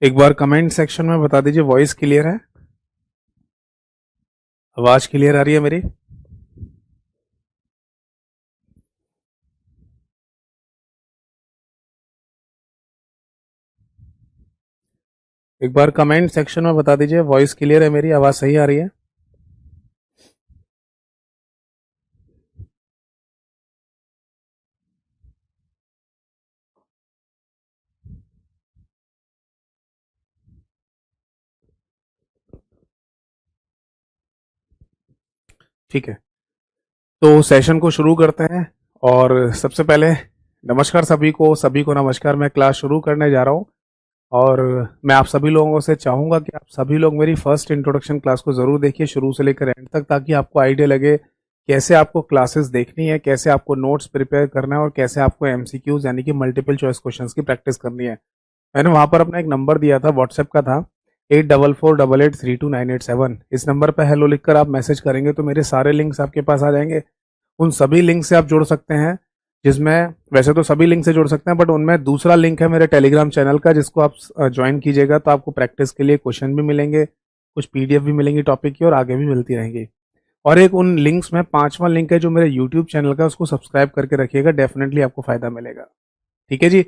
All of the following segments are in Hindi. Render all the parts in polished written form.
एक बार कमेंट सेक्शन में बता दीजिए वॉइस क्लियर है, आवाज क्लियर आ रही है मेरी। एक बार कमेंट सेक्शन में बता दीजिए वॉइस क्लियर है मेरी, आवाज सही आ रही है। ठीक है, तो सेशन को शुरू करते हैं। और सबसे पहले नमस्कार सभी को नमस्कार। मैं क्लास शुरू करने जा रहा हूँ और मैं आप सभी लोगों से चाहूंगा कि आप सभी लोग मेरी फर्स्ट इंट्रोडक्शन क्लास को जरूर देखिए शुरू से लेकर एंड तक, ताकि आपको आइडिया लगे कैसे आपको क्लासेस देखनी है, कैसे आपको नोट्स प्रिपेयर करना है और कैसे आपको एमसीक्यूज यानी कि मल्टीपल चॉइस क्वेश्चंस की प्रैक्टिस करनी है। मैंने वहां पर अपना एक नंबर दिया था, व्हाट्सएप का था 8448832987। इस नंबर पर हेलो लिखकर आप मैसेज करेंगे तो मेरे सारे लिंक्स आपके पास आ जाएंगे। उन सभी लिंक से आप जुड़ सकते हैं, जिसमें वैसे तो सभी लिंक से जुड़ सकते हैं बट उनमें दूसरा लिंक है मेरे टेलीग्राम चैनल का, जिसको आप ज्वाइन कीजिएगा तो आपको प्रैक्टिस के लिए क्वेश्चन भी मिलेंगे, कुछ पीडीएफ भी मिलेंगी टॉपिक की और आगे भी मिलती रहेंगी। और एक उन लिंक्स में पांचवा लिंक है जो मेरे यूट्यूब चैनल का, उसको सब्सक्राइब करके रखिएगा, डेफिनेटली आपको फायदा मिलेगा। ठीक है जी,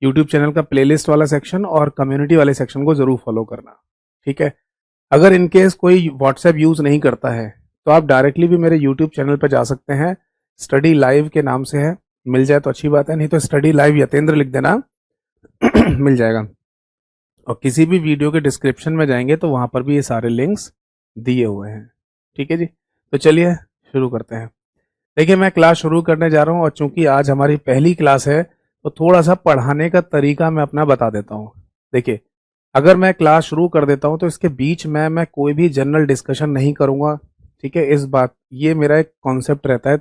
यूट्यूब चैनल का प्लेलिस्ट वाला सेक्शन और कम्युनिटी वाले सेक्शन को जरूर फॉलो करना। ठीक है, अगर इनकेस कोई व्हाट्सएप यूज नहीं करता है तो आप डायरेक्टली भी मेरे यूट्यूब चैनल पर जा सकते हैं, स्टडी लाइव के नाम से है, मिल जाए तो अच्छी बात है, नहीं तो स्टडी लाइव यतेंद्र लिख देना मिल जाएगा। और किसी भी वीडियो के डिस्क्रिप्शन में जाएंगे तो वहां पर भी ये सारे लिंक्स दिए हुए हैं। ठीक है जी, तो चलिए शुरू करते हैं। देखिए, मैं क्लास शुरू करने जा रहा हूँ और चूंकि आज हमारी पहली क्लास है तो थोड़ा सा पढ़ाने का तरीका मैं अपना बता देता हूँ। देखिए, अगर मैं क्लास शुरू कर देता हूं तो इसके बीच में मैं कोई भी जनरल डिस्कशन नहीं करूंगा। ठीक है, इस बात ये मेरा एक कॉन्सेप्ट रहता है,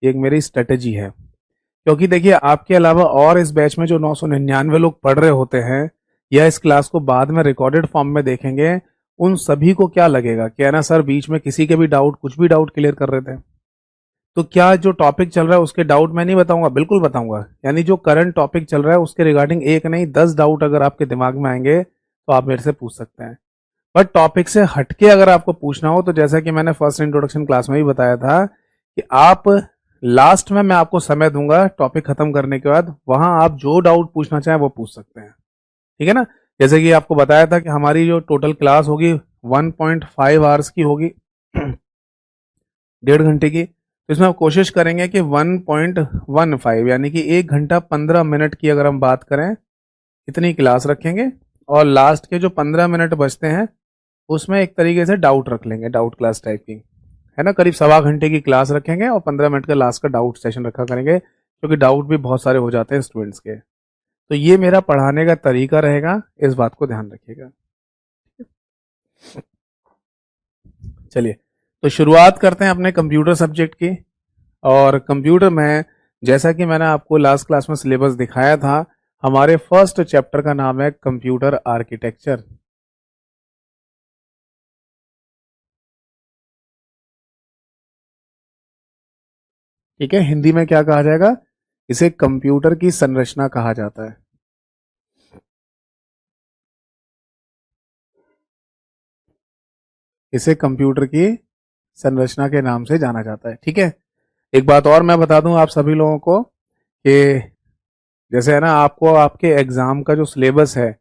ये एक मेरी स्ट्रेटेजी है। क्योंकि देखिए, आपके अलावा और इस बैच में जो 999 लोग पढ़ रहे होते हैं या इस क्लास को बाद में रिकॉर्डेड फॉर्म में देखेंगे, उन सभी को क्या लगेगा कि है ना सर, बीच में किसी के भी डाउट, कुछ भी डाउट क्लियर कर रहे थे, तो क्या जो टॉपिक चल रहा है उसके डाउट मैं नहीं बताऊंगा? बिल्कुल बताऊंगा। यानी जो करंट टॉपिक चल रहा है उसके रिगार्डिंग एक नहीं 10 डाउट अगर आपके दिमाग में आएंगे तो आप मेरे से पूछ सकते हैं। बट टॉपिक से हटके अगर आपको पूछना हो तो जैसा कि मैंने फर्स्ट इंट्रोडक्शन क्लास में भी बताया था कि आप लास्ट में मैं आपको समय दूंगा टॉपिक खत्म करने के बाद, वहां आप जो डाउट पूछना चाहें वो पूछ सकते हैं। ठीक है ना, जैसे कि आपको बताया था कि हमारी जो टोटल क्लास होगी 1.5 आवर्स की होगी 1.5 घंटे की। तो इसमें हम कोशिश करेंगे कि 1.15 यानी कि 1 घंटा 15 मिनट की अगर हम बात करें, इतनी क्लास रखेंगे और लास्ट के जो 15 मिनट बचते हैं उसमें एक तरीके से डाउट रख लेंगे, डाउट क्लास टाइप की, है ना। करीब सवा घंटे की क्लास रखेंगे और 15 मिनट का लास्ट का डाउट सेशन रखा करेंगे, क्योंकि डाउट भी बहुत सारे हो जाते हैं स्टूडेंट्स के। तो ये मेरा पढ़ाने का तरीका रहेगा, इस बात को ध्यान रखिएगा। चलिए, तो शुरुआत करते हैं अपने कंप्यूटर सब्जेक्ट की। और कंप्यूटर में, जैसा कि मैंने आपको लास्ट क्लास में सिलेबस दिखाया था, हमारे फर्स्ट चैप्टर का नाम है कंप्यूटर आर्किटेक्चर। ठीक है, हिंदी में क्या कहा जाएगा? इसे कंप्यूटर की संरचना कहा जाता है। इसे कंप्यूटर की संरचना के नाम से जाना जाता है। ठीक है, एक बात और मैं बता दूं आप सभी लोगों को कि जैसे है ना, आपको आपके एग्जाम का जो सिलेबस है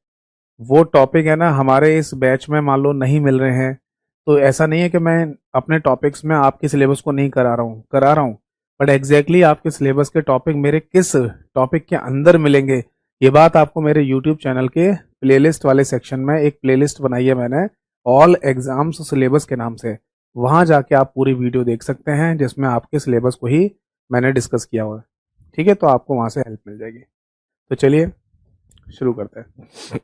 वो टॉपिक है ना हमारे इस बैच में मान लो नहीं मिल रहे हैं, तो ऐसा नहीं है कि मैं अपने टॉपिक्स में आपके सिलेबस को नहीं करा रहा हूँ, बट एग्जैक्टली आपके सिलेबस के टॉपिक मेरे किस टॉपिक के अंदर मिलेंगे, ये बात आपको मेरे यूट्यूब चैनल के प्लेलिस्ट वाले सेक्शन में एक प्लेलिस्ट बनाई है मैंने, ऑल एग्जाम्स सिलेबस के नाम से। वहां जाके आप पूरी वीडियो देख सकते हैं जिसमें आपके सिलेबस को ही मैंने डिस्कस किया हुआ है। ठीक है, तो आपको वहां से हेल्प मिल जाएगी। तो चलिए शुरू करते हैं।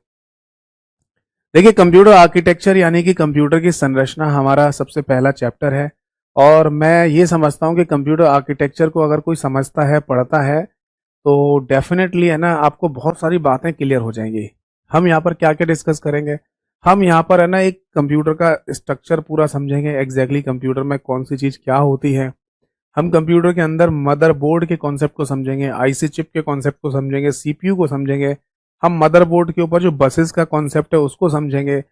देखिए, कंप्यूटर आर्किटेक्चर यानी कि कंप्यूटर की संरचना हमारा सबसे पहला चैप्टर है। और मैं ये समझता हूँ कि कंप्यूटर आर्किटेक्चर को अगर कोई समझता है, पढ़ता है, तो डेफिनेटली है ना आपको बहुत सारी बातें क्लियर हो जाएंगी। हम यहाँ पर क्या क्या डिस्कस करेंगे? हम यहाँ पर है ना एक कंप्यूटर का स्ट्रक्चर पूरा समझेंगे, एग्जैक्टली कंप्यूटर में कौन सी चीज क्या होती है। हम कंप्यूटर के अंदर मदरबोर्ड के कॉन्सेप्ट को समझेंगे, आईसी चिप के कॉन्सेप्ट को समझेंगे, सीपीयू को समझेंगे, हम मदरबोर्ड के ऊपर जो बसेस का कॉन्सेप्ट है उसको समझेंगे,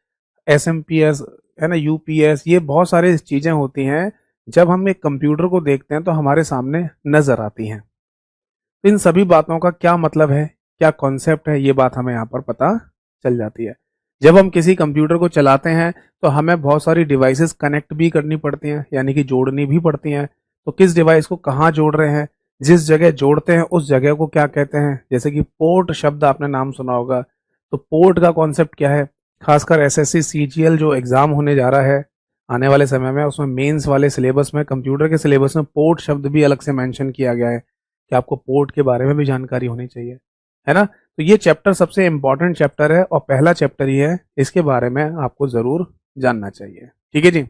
एसएमपीएस है ना, यूपीएस, ये बहुत सारी चीजें होती हैं जब हम एक कंप्यूटर को देखते हैं तो हमारे सामने नजर आती हैं। तो इन सभी बातों का क्या मतलब है, क्या कॉन्सेप्ट है, ये बात हमें यहाँ पर पता चल जाती है। जब हम किसी कंप्यूटर को चलाते हैं तो हमें बहुत सारी डिवाइसेस कनेक्ट भी करनी पड़ती हैं, यानी कि जोड़नी भी पड़ती हैं। तो किस डिवाइस को कहाँ जोड़ रहे हैं, जिस जगह जोड़ते हैं उस जगह को क्या कहते हैं, जैसे कि पोर्ट शब्द आपने नाम सुना होगा। तो पोर्ट का कॉन्सेप्ट क्या है, खासकर एसएससी सीजीएल जो एग्जाम होने जा रहा है आने वाले समय में, उसमें मेंस वाले सिलेबस में, कंप्यूटर के सिलेबस में पोर्ट शब्द भी अलग से मेंशन किया गया है कि आपको पोर्ट के बारे में भी जानकारी होनी चाहिए, है ना। तो ये चैप्टर सबसे इंपॉर्टेंट चैप्टर है और पहला चैप्टर ही है, इसके बारे में आपको जरूर जानना चाहिए। ठीक है जी,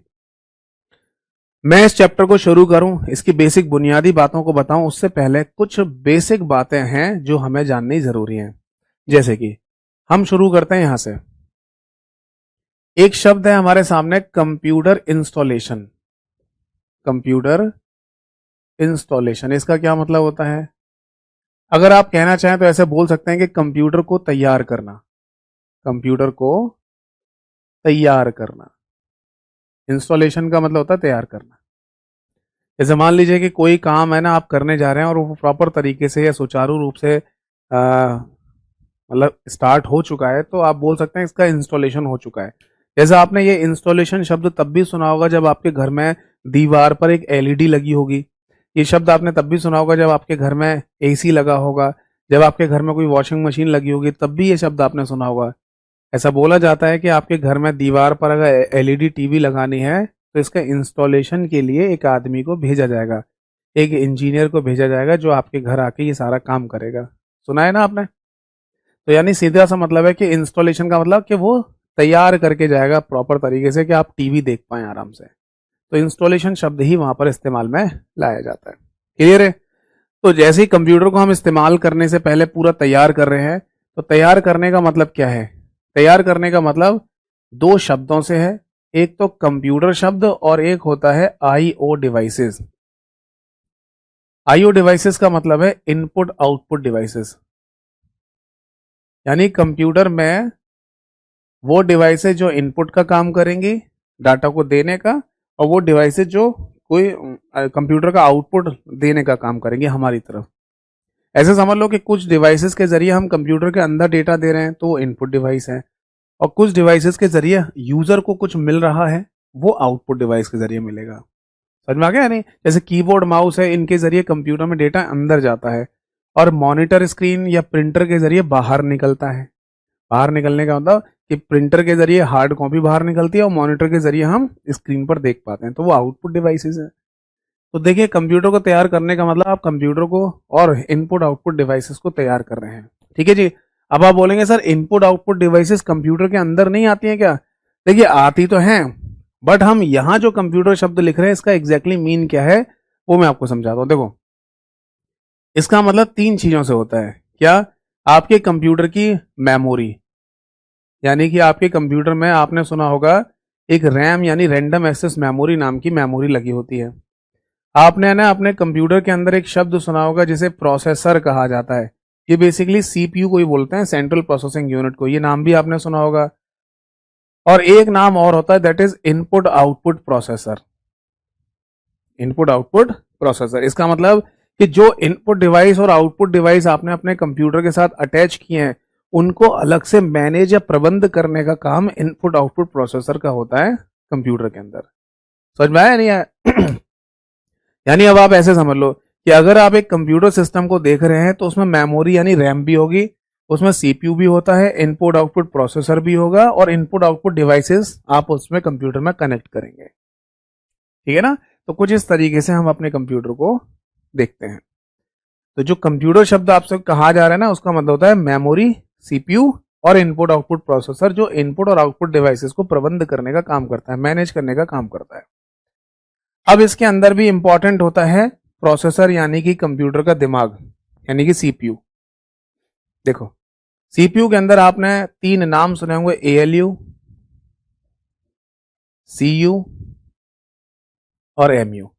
मैं इस चैप्टर को शुरू करूं, इसकी बेसिक बुनियादी बातों को बताऊं उससे पहले कुछ बेसिक बातें हैं जो हमें जाननी जरूरी हैं। जैसे कि हम शुरू करते हैं यहां से, एक शब्द है हमारे सामने, कंप्यूटर इंस्टॉलेशन। कंप्यूटर इंस्टॉलेशन, इसका क्या मतलब होता है? अगर आप कहना चाहें तो ऐसे बोल सकते हैं कि कंप्यूटर को तैयार करना। कंप्यूटर को तैयार करना, इंस्टॉलेशन का मतलब होता है तैयार करना। जैसे मान लीजिए कि कोई काम है ना आप करने जा रहे हैं और वो प्रॉपर तरीके से या सुचारू रूप से मतलब स्टार्ट हो चुका है, तो आप बोल सकते हैं इसका इंस्टॉलेशन हो चुका है। जैसे आपने ये इंस्टॉलेशन शब्द तब भी सुना होगा जब आपके घर में दीवार पर एक एलईडी लगी होगी। ये शब्द आपने तब भी सुना होगा जब आपके घर में एसी लगा होगा, जब आपके घर में कोई वॉशिंग मशीन लगी होगी तब भी ये शब्द आपने सुना होगा। ऐसा बोला जाता है कि आपके घर में दीवार पर अगर एलईडी टीवी लगानी है तो इसका इंस्टॉलेशन के लिए एक आदमी को भेजा जाएगा, एक इंजीनियर को भेजा जाएगा जो आपके घर आके ये सारा काम करेगा। सुना है ना आपने? तो यानी सीधा सा मतलब है कि इंस्टॉलेशन का मतलब कि वो तैयार करके जाएगा प्रॉपर तरीके से कि आप टीवी देख पाए आराम से। तो इंस्टॉलेशन शब्द ही वहां पर इस्तेमाल में लाया जाता है। क्लियर है? तो जैसे ही कंप्यूटर को हम इस्तेमाल करने से पहले पूरा तैयार कर रहे हैं, तो तैयार करने का मतलब क्या है? तैयार करने का मतलब दो शब्दों से है, एक तो कंप्यूटर शब्द और एक होता है आईओ डिवाइसेस। आईओ डिवाइसेस का मतलब है इनपुट आउटपुट डिवाइसेस, यानी कंप्यूटर में वो डिवाइसेस जो इनपुट का काम करेंगी डाटा को देने का, और वो डिवाइसेस जो कोई कंप्यूटर का आउटपुट देने का काम करेंगे हमारी तरफ। ऐसे समझ लो कि कुछ डिवाइसेस के जरिए हम कंप्यूटर के अंदर डेटा दे रहे हैं तो वो इनपुट डिवाइस है, और कुछ डिवाइसेस के जरिए यूजर को कुछ मिल रहा है वो आउटपुट डिवाइस के जरिए मिलेगा। समझ में आ गया? नहीं, जैसे कीबोर्ड माउस है, इनके जरिए कंप्यूटर में डेटा अंदर जाता है, और मॉनिटर स्क्रीन या प्रिंटर के जरिए बाहर निकलता है। बाहर निकलने का मतलब कि प्रिंटर के जरिए हार्ड कॉपी बाहर निकलती है और मॉनिटर के जरिए हम स्क्रीन पर देख पाते हैं, तो वो आउटपुट डिवाइसेस है। तो देखिए, कंप्यूटर को तैयार करने का मतलब आप कंप्यूटर को और इनपुट आउटपुट डिवाइसेस को तैयार कर रहे हैं। ठीक है जी। अब आप बोलेंगे sir input output devices computer के अंदर नहीं आती हैं क्या? देखिए आती तो हैं, बट हम यहां जो कंप्यूटर शब्द लिख रहे हैं इसका एग्जैक्टली मीन क्या है वो मैं आपको समझाता हूं। देखो, इसका मतलब तीन चीजों से होता है। क्या? आपके कंप्यूटर की मेमोरी, यानी कि आपके कंप्यूटर में आपने सुना होगा एक रैम यानी रैंडम एक्सेस मेमोरी नाम की मेमोरी लगी होती है। आपने ना अपने कंप्यूटर के अंदर एक शब्द सुना होगा जिसे प्रोसेसर कहा जाता है। ये बेसिकली सीपीयू को ही बोलते हैं, सेंट्रल प्रोसेसिंग यूनिट को, ये नाम भी आपने सुना होगा। और एक नाम और होता है, that is input output processor. Input output processor, इसका मतलब कि जो इनपुट डिवाइस और आउटपुट डिवाइस आपने अपने कंप्यूटर के साथ अटैच किए हैं उनको अलग से मैनेज या प्रबंध करने का काम इनपुट आउटपुट प्रोसेसर का होता है कंप्यूटर के अंदर। समझ में आया नहीं आया? यानी अब आप ऐसे समझ लो कि अगर आप एक कंप्यूटर सिस्टम को देख रहे हैं तो उसमें मेमोरी यानी रैम भी होगी, उसमें सीपीयू भी होता है, इनपुट आउटपुट प्रोसेसर भी होगा, और इनपुट आउटपुट डिवाइसेस आप उसमें कंप्यूटर में कनेक्ट करेंगे। ठीक है ना? तो कुछ इस तरीके से हम अपने कंप्यूटर को देखते हैं। तो जो कंप्यूटर शब्द आपसे कहा जा रहा है ना, उसका मतलब होता है मेमोरी, सीपीयू और इनपुट आउटपुट प्रोसेसर, जो इनपुट और आउटपुट डिवाइसेस को प्रबंध करने का काम करता है, मैनेज करने का काम करता है। अब इसके अंदर भी इंपॉर्टेंट होता है प्रोसेसर, यानी कि कंप्यूटर का दिमाग, यानी कि सीपीयू। देखो, सीपीयू के अंदर आपने तीन नाम सुने होंगे, एएलयू, सीयू और एमयू।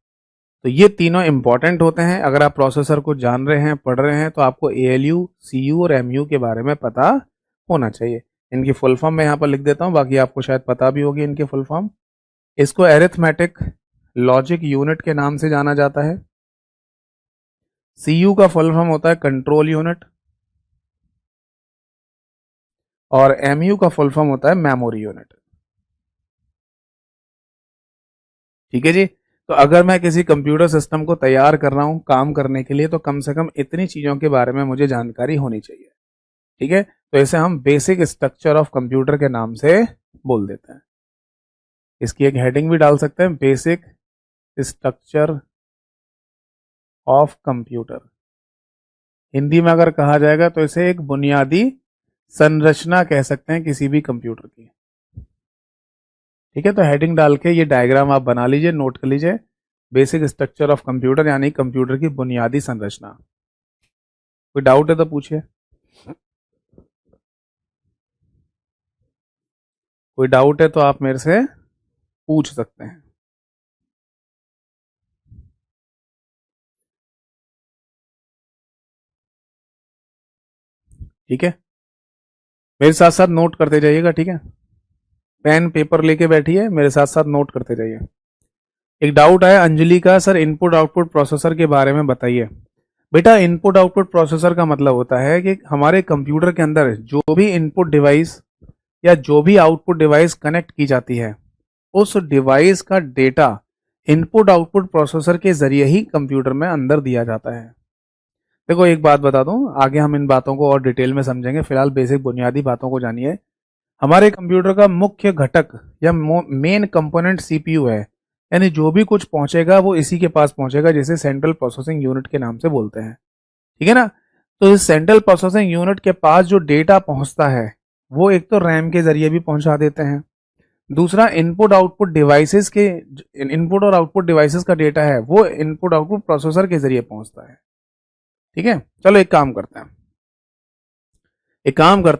तो ये तीनों इंपॉर्टेंट होते हैं। अगर आप प्रोसेसर को जान रहे हैं, पढ़ रहे हैं, तो आपको एएलयू, सीयू और एमयू के बारे में पता होना चाहिए। इनकी फुल फॉर्म मैं यहाँ पर लिख देता हूँ, बाकी आपको शायद पता भी होगी इनकी फुल फॉर्म। इसको एरिथमेटिक लॉजिक यूनिट के नाम से जाना जाता है। सीयू का फुल फॉर्म होता है कंट्रोल यूनिट, और एमयू का फुल फॉर्म होता है मेमोरी यूनिट। ठीक है जी। तो अगर मैं किसी कंप्यूटर सिस्टम को तैयार कर रहा हूं काम करने के लिए, तो कम से कम इतनी चीजों के बारे में मुझे जानकारी होनी चाहिए। ठीक है, तो इसे हम बेसिक स्ट्रक्चर ऑफ कंप्यूटर के नाम से बोल देते हैं। इसकी एक हेडिंग भी डाल सकते हैं, basic structure of computer. Hindi में अगर कहा जाएगा तो इसे एक बुनियादी संरचना कह सकते हैं किसी भी कंप्यूटर की। ठीक है, तो हेडिंग डाल के ये डायग्राम आप बना लीजिए, नोट कर लीजिए। बेसिक स्ट्रक्चर ऑफ कंप्यूटर यानी कंप्यूटर की बुनियादी संरचना। कोई डाउट है तो पूछिए। कोई डाउट है तो आप मेरे से पूछ सकते हैं। ठीक है, मेरे साथ साथ नोट करते जाइएगा। ठीक है, पेन पेपर लेके बैठिए, मेरे साथ साथ नोट करते जाइए। एक डाउट आया अंजलि का, सर इनपुट आउटपुट प्रोसेसर के बारे में बताइए। बेटा, इनपुट आउटपुट प्रोसेसर का मतलब होता है कि हमारे कंप्यूटर के अंदर जो भी इनपुट डिवाइस या जो भी आउटपुट डिवाइस कनेक्ट की जाती है, उस डिवाइस का डेटा इनपुट आउटपुट प्रोसेसर के जरिए ही कंप्यूटर में अंदर दिया जाता है। देखो एक बात बता दूं, आगे हम इन बातों को और डिटेल में समझेंगे, फिलहाल बेसिक बुनियादी बातों को जानिए। हमारे कंप्यूटर का मुख्य घटक या मेन कंपोनेंट सीपीयू है, यानी जो भी कुछ पहुंचेगा वो इसी के पास पहुंचेगा, जिसे सेंट्रल प्रोसेसिंग यूनिट के नाम से बोलते हैं। ठीक है ना। तो इस सेंट्रल प्रोसेसिंग यूनिट के पास जो डेटा पहुंचता है वो एक तो रैम के जरिए भी पहुंचा देते हैं, दूसरा इनपुट और आउटपुट डिवाइसेस का डेटा है वो इनपुट आउटपुट प्रोसेसर के जरिए पहुंचता है। ठीक है, चलो एक काम करते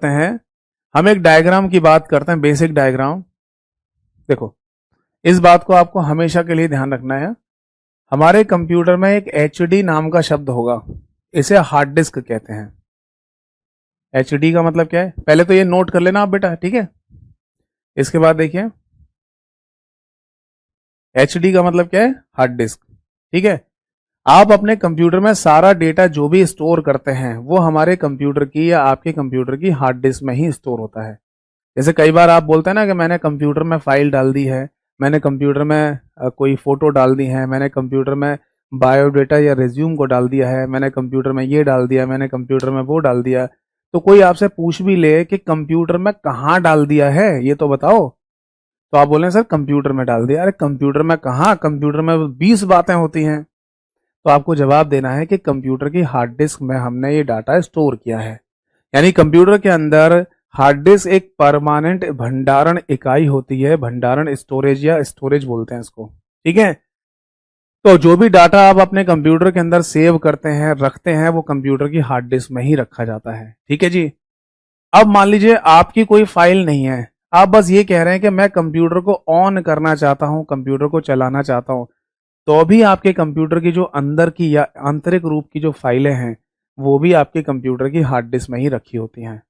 हैं, हम एक डायग्राम की बात करते हैं, बेसिक डायग्राम। देखो, इस बात को आपको हमेशा के लिए ध्यान रखना है। हमारे कंप्यूटर में एक एचडी नाम का शब्द होगा, इसे हार्ड डिस्क कहते हैं। एचडी का मतलब क्या है, पहले तो ये नोट कर लेना आप बेटा। ठीक है, इसके बाद देखिए एचडी का मतलब क्या है, हार्ड डिस्क। ठीक है, आप अपने कंप्यूटर में सारा डेटा जो भी स्टोर करते हैं वो हमारे कंप्यूटर की या आपके कंप्यूटर की हार्ड डिस्क में ही स्टोर होता है। जैसे कई बार आप बोलते हैं ना कि मैंने कंप्यूटर में फाइल डाल दी है, मैंने कंप्यूटर में कोई फोटो डाल दी है, मैंने कंप्यूटर में बायोडेटा या रिज्यूम को डाल दिया है, मैंने कंप्यूटर में ये डाल दिया, मैंने कंप्यूटर में वो डाल दिया। तो कोई आपसे पूछ भी ले कि कंप्यूटर में कहाँ डाल दिया है ये तो बताओ, तो आप बोले सर कंप्यूटर में डाल दिया। अरे कंप्यूटर में कहाँ, कंप्यूटर में 20 बातें होती हैं। तो आपको जवाब देना है कि कंप्यूटर की हार्ड डिस्क में हमने ये डाटा स्टोर किया है। यानी कंप्यूटर के अंदर हार्ड डिस्क एक परमानेंट भंडारण इकाई होती है, भंडारण स्टोरेज या स्टोरेज बोलते हैं इसको। ठीक है, तो जो भी डाटा आप अपने कंप्यूटर के अंदर सेव करते हैं, रखते हैं, वो कंप्यूटर की हार्ड डिस्क में ही रखा जाता है। ठीक है जी। अब मान लीजिए आपकी कोई फाइल नहीं है, आप बस ये कह रहे हैं कि मैं कंप्यूटर को ऑन करना चाहता हूं, कंप्यूटर को चलाना चाहता हूं, तो भी आपके कंप्यूटर की जो अंदर की या आंतरिक रूप की जो फाइलें हैं वो भी आपके कंप्यूटर की हार्ड डिस्क में ही रखी होती हैं।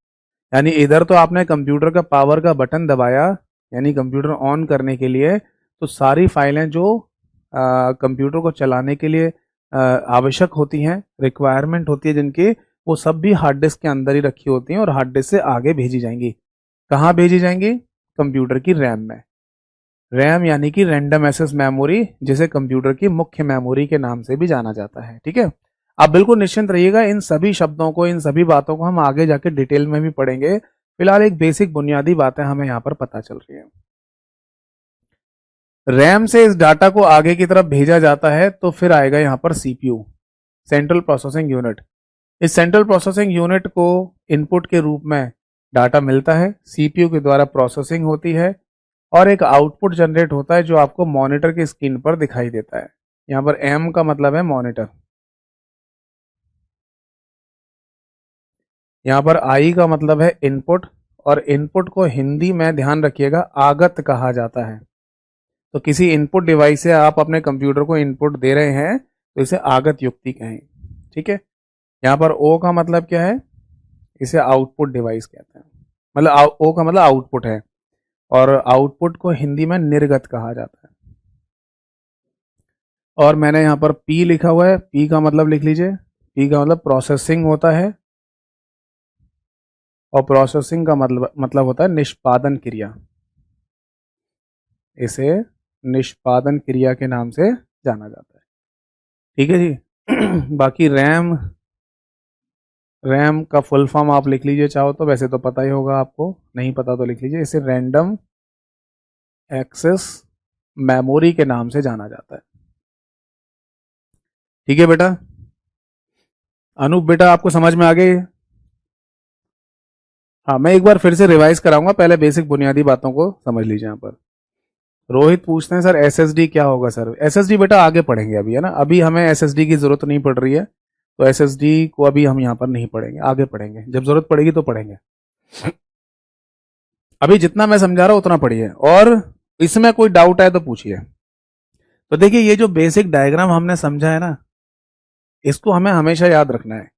यानी इधर तो आपने कंप्यूटर का पावर का बटन दबाया, यानी कंप्यूटर ऑन करने के लिए, तो सारी फाइलें जो कंप्यूटर को चलाने के लिए आवश्यक होती हैं, रिक्वायरमेंट होती है जिनकी, वो सब भी हार्ड डिस्क के अंदर ही रखी होती हैं और हार्ड डिस्क से आगे भेजी जाएंगी। कहाँ भेजी जाएंगी, कंप्यूटर की रैम में। रैम यानी कि रैंडम एक्सेस मेमोरी, जिसे कंप्यूटर की मुख्य मेमोरी के नाम से भी जाना जाता है। ठीक है, आप बिल्कुल निश्चिंत रहिएगा, इन सभी शब्दों को, इन सभी बातों को हम आगे जाके डिटेल में भी पढ़ेंगे। फिलहाल एक बेसिक बुनियादी बातें हमें यहाँ पर पता चल रही है। रैम से इस डाटा को आगे की तरफ भेजा जाता है, तो फिर आएगा यहाँ पर सीपीयू, सेंट्रल प्रोसेसिंग यूनिट। इस सेंट्रल प्रोसेसिंग यूनिट को इनपुट के रूप में डाटा मिलता है, सीपीयू के द्वारा प्रोसेसिंग होती है और एक आउटपुट जनरेट होता है जो आपको मॉनिटर की स्क्रीन पर दिखाई देता है। यहाँ पर एम का मतलब है मॉनिटर, यहाँ पर आई का मतलब है इनपुट, और इनपुट को हिंदी में ध्यान रखिएगा आगत कहा जाता है। तो किसी इनपुट डिवाइस से आप अपने कंप्यूटर को इनपुट दे रहे हैं तो इसे आगत युक्ति कहें। ठीक है, यहाँ पर ओ का मतलब क्या है, इसे आउटपुट डिवाइस कहते हैं। मतलब ओ का मतलब आउटपुट है, और आउटपुट को हिंदी में निर्गत कहा जाता है। और मैंने यहाँ पर पी लिखा हुआ है, पी का मतलब लिख लीजिए, पी का मतलब प्रोसेसिंग होता है, और प्रोसेसिंग का मतलब होता है निष्पादन क्रिया। इसे निष्पादन क्रिया के नाम से जाना जाता है। ठीक है जी। बाकी रैम, रैम का फुल फॉर्म आप लिख लीजिए चाहो तो, वैसे तो पता ही होगा आपको, नहीं पता तो लिख लीजिए। इसे रैंडम एक्सेस मेमोरी के नाम से जाना जाता है। ठीक है बेटा, अनूप बेटा आपको समझ में आ गई? हाँ, मैं एक बार फिर से रिवाइज कराऊंगा, पहले बेसिक बुनियादी बातों को समझ लीजिए। यहाँ पर रोहित पूछते हैं सर एसएसडी क्या होगा? सर एसएसडी बेटा आगे पढ़ेंगे अभी, है ना, अभी हमें एसएसडी की जरूरत नहीं पड़ रही है, तो एसएसडी को अभी हम यहाँ पर नहीं पढ़ेंगे, आगे पढ़ेंगे, जब जरूरत पड़ेगी तो पढ़ेंगे। अभी जितना मैं समझा रहा हूं उतना पढ़िए, और इसमें कोई डाउट है तो पूछिए। तो देखिए, ये जो बेसिक डायग्राम हमने समझा है ना, इसको हमें हमेशा याद रखना है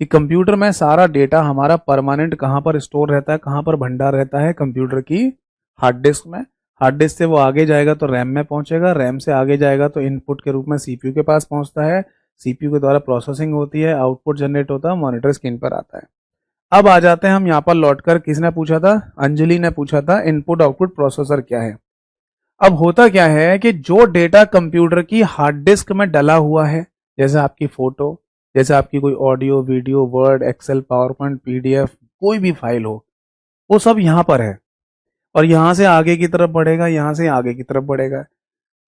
कि कंप्यूटर में सारा डेटा हमारा परमानेंट कहां पर स्टोर रहता है, कहां पर भंडार रहता है? कंप्यूटर की हार्ड डिस्क में। हार्ड डिस्क से वो आगे जाएगा तो रैम में पहुंचेगा, रैम से आगे जाएगा तो इनपुट के रूप में सीपीयू के पास पहुंचता है, सीपीयू के द्वारा प्रोसेसिंग होती है, आउटपुट जनरेट होता है, मॉनिटर स्क्रीन पर आता है। अब आ जाते हैं हम यहाँ पर लौटकर, किसने पूछा था? अंजलि ने पूछा था, इनपुट आउटपुट प्रोसेसर क्या है। अब होता क्या है कि जो डेटा कंप्यूटर की हार्ड डिस्क में डला हुआ है, जैसे आपकी फोटो, जैसे आपकी कोई audio video, Word, Excel, PowerPoint, PDF, कोई भी फाइल हो, वो सब यहाँ पर है, और यहां से आगे की तरफ बढ़ेगा, यहां से आगे की तरफ बढ़ेगा।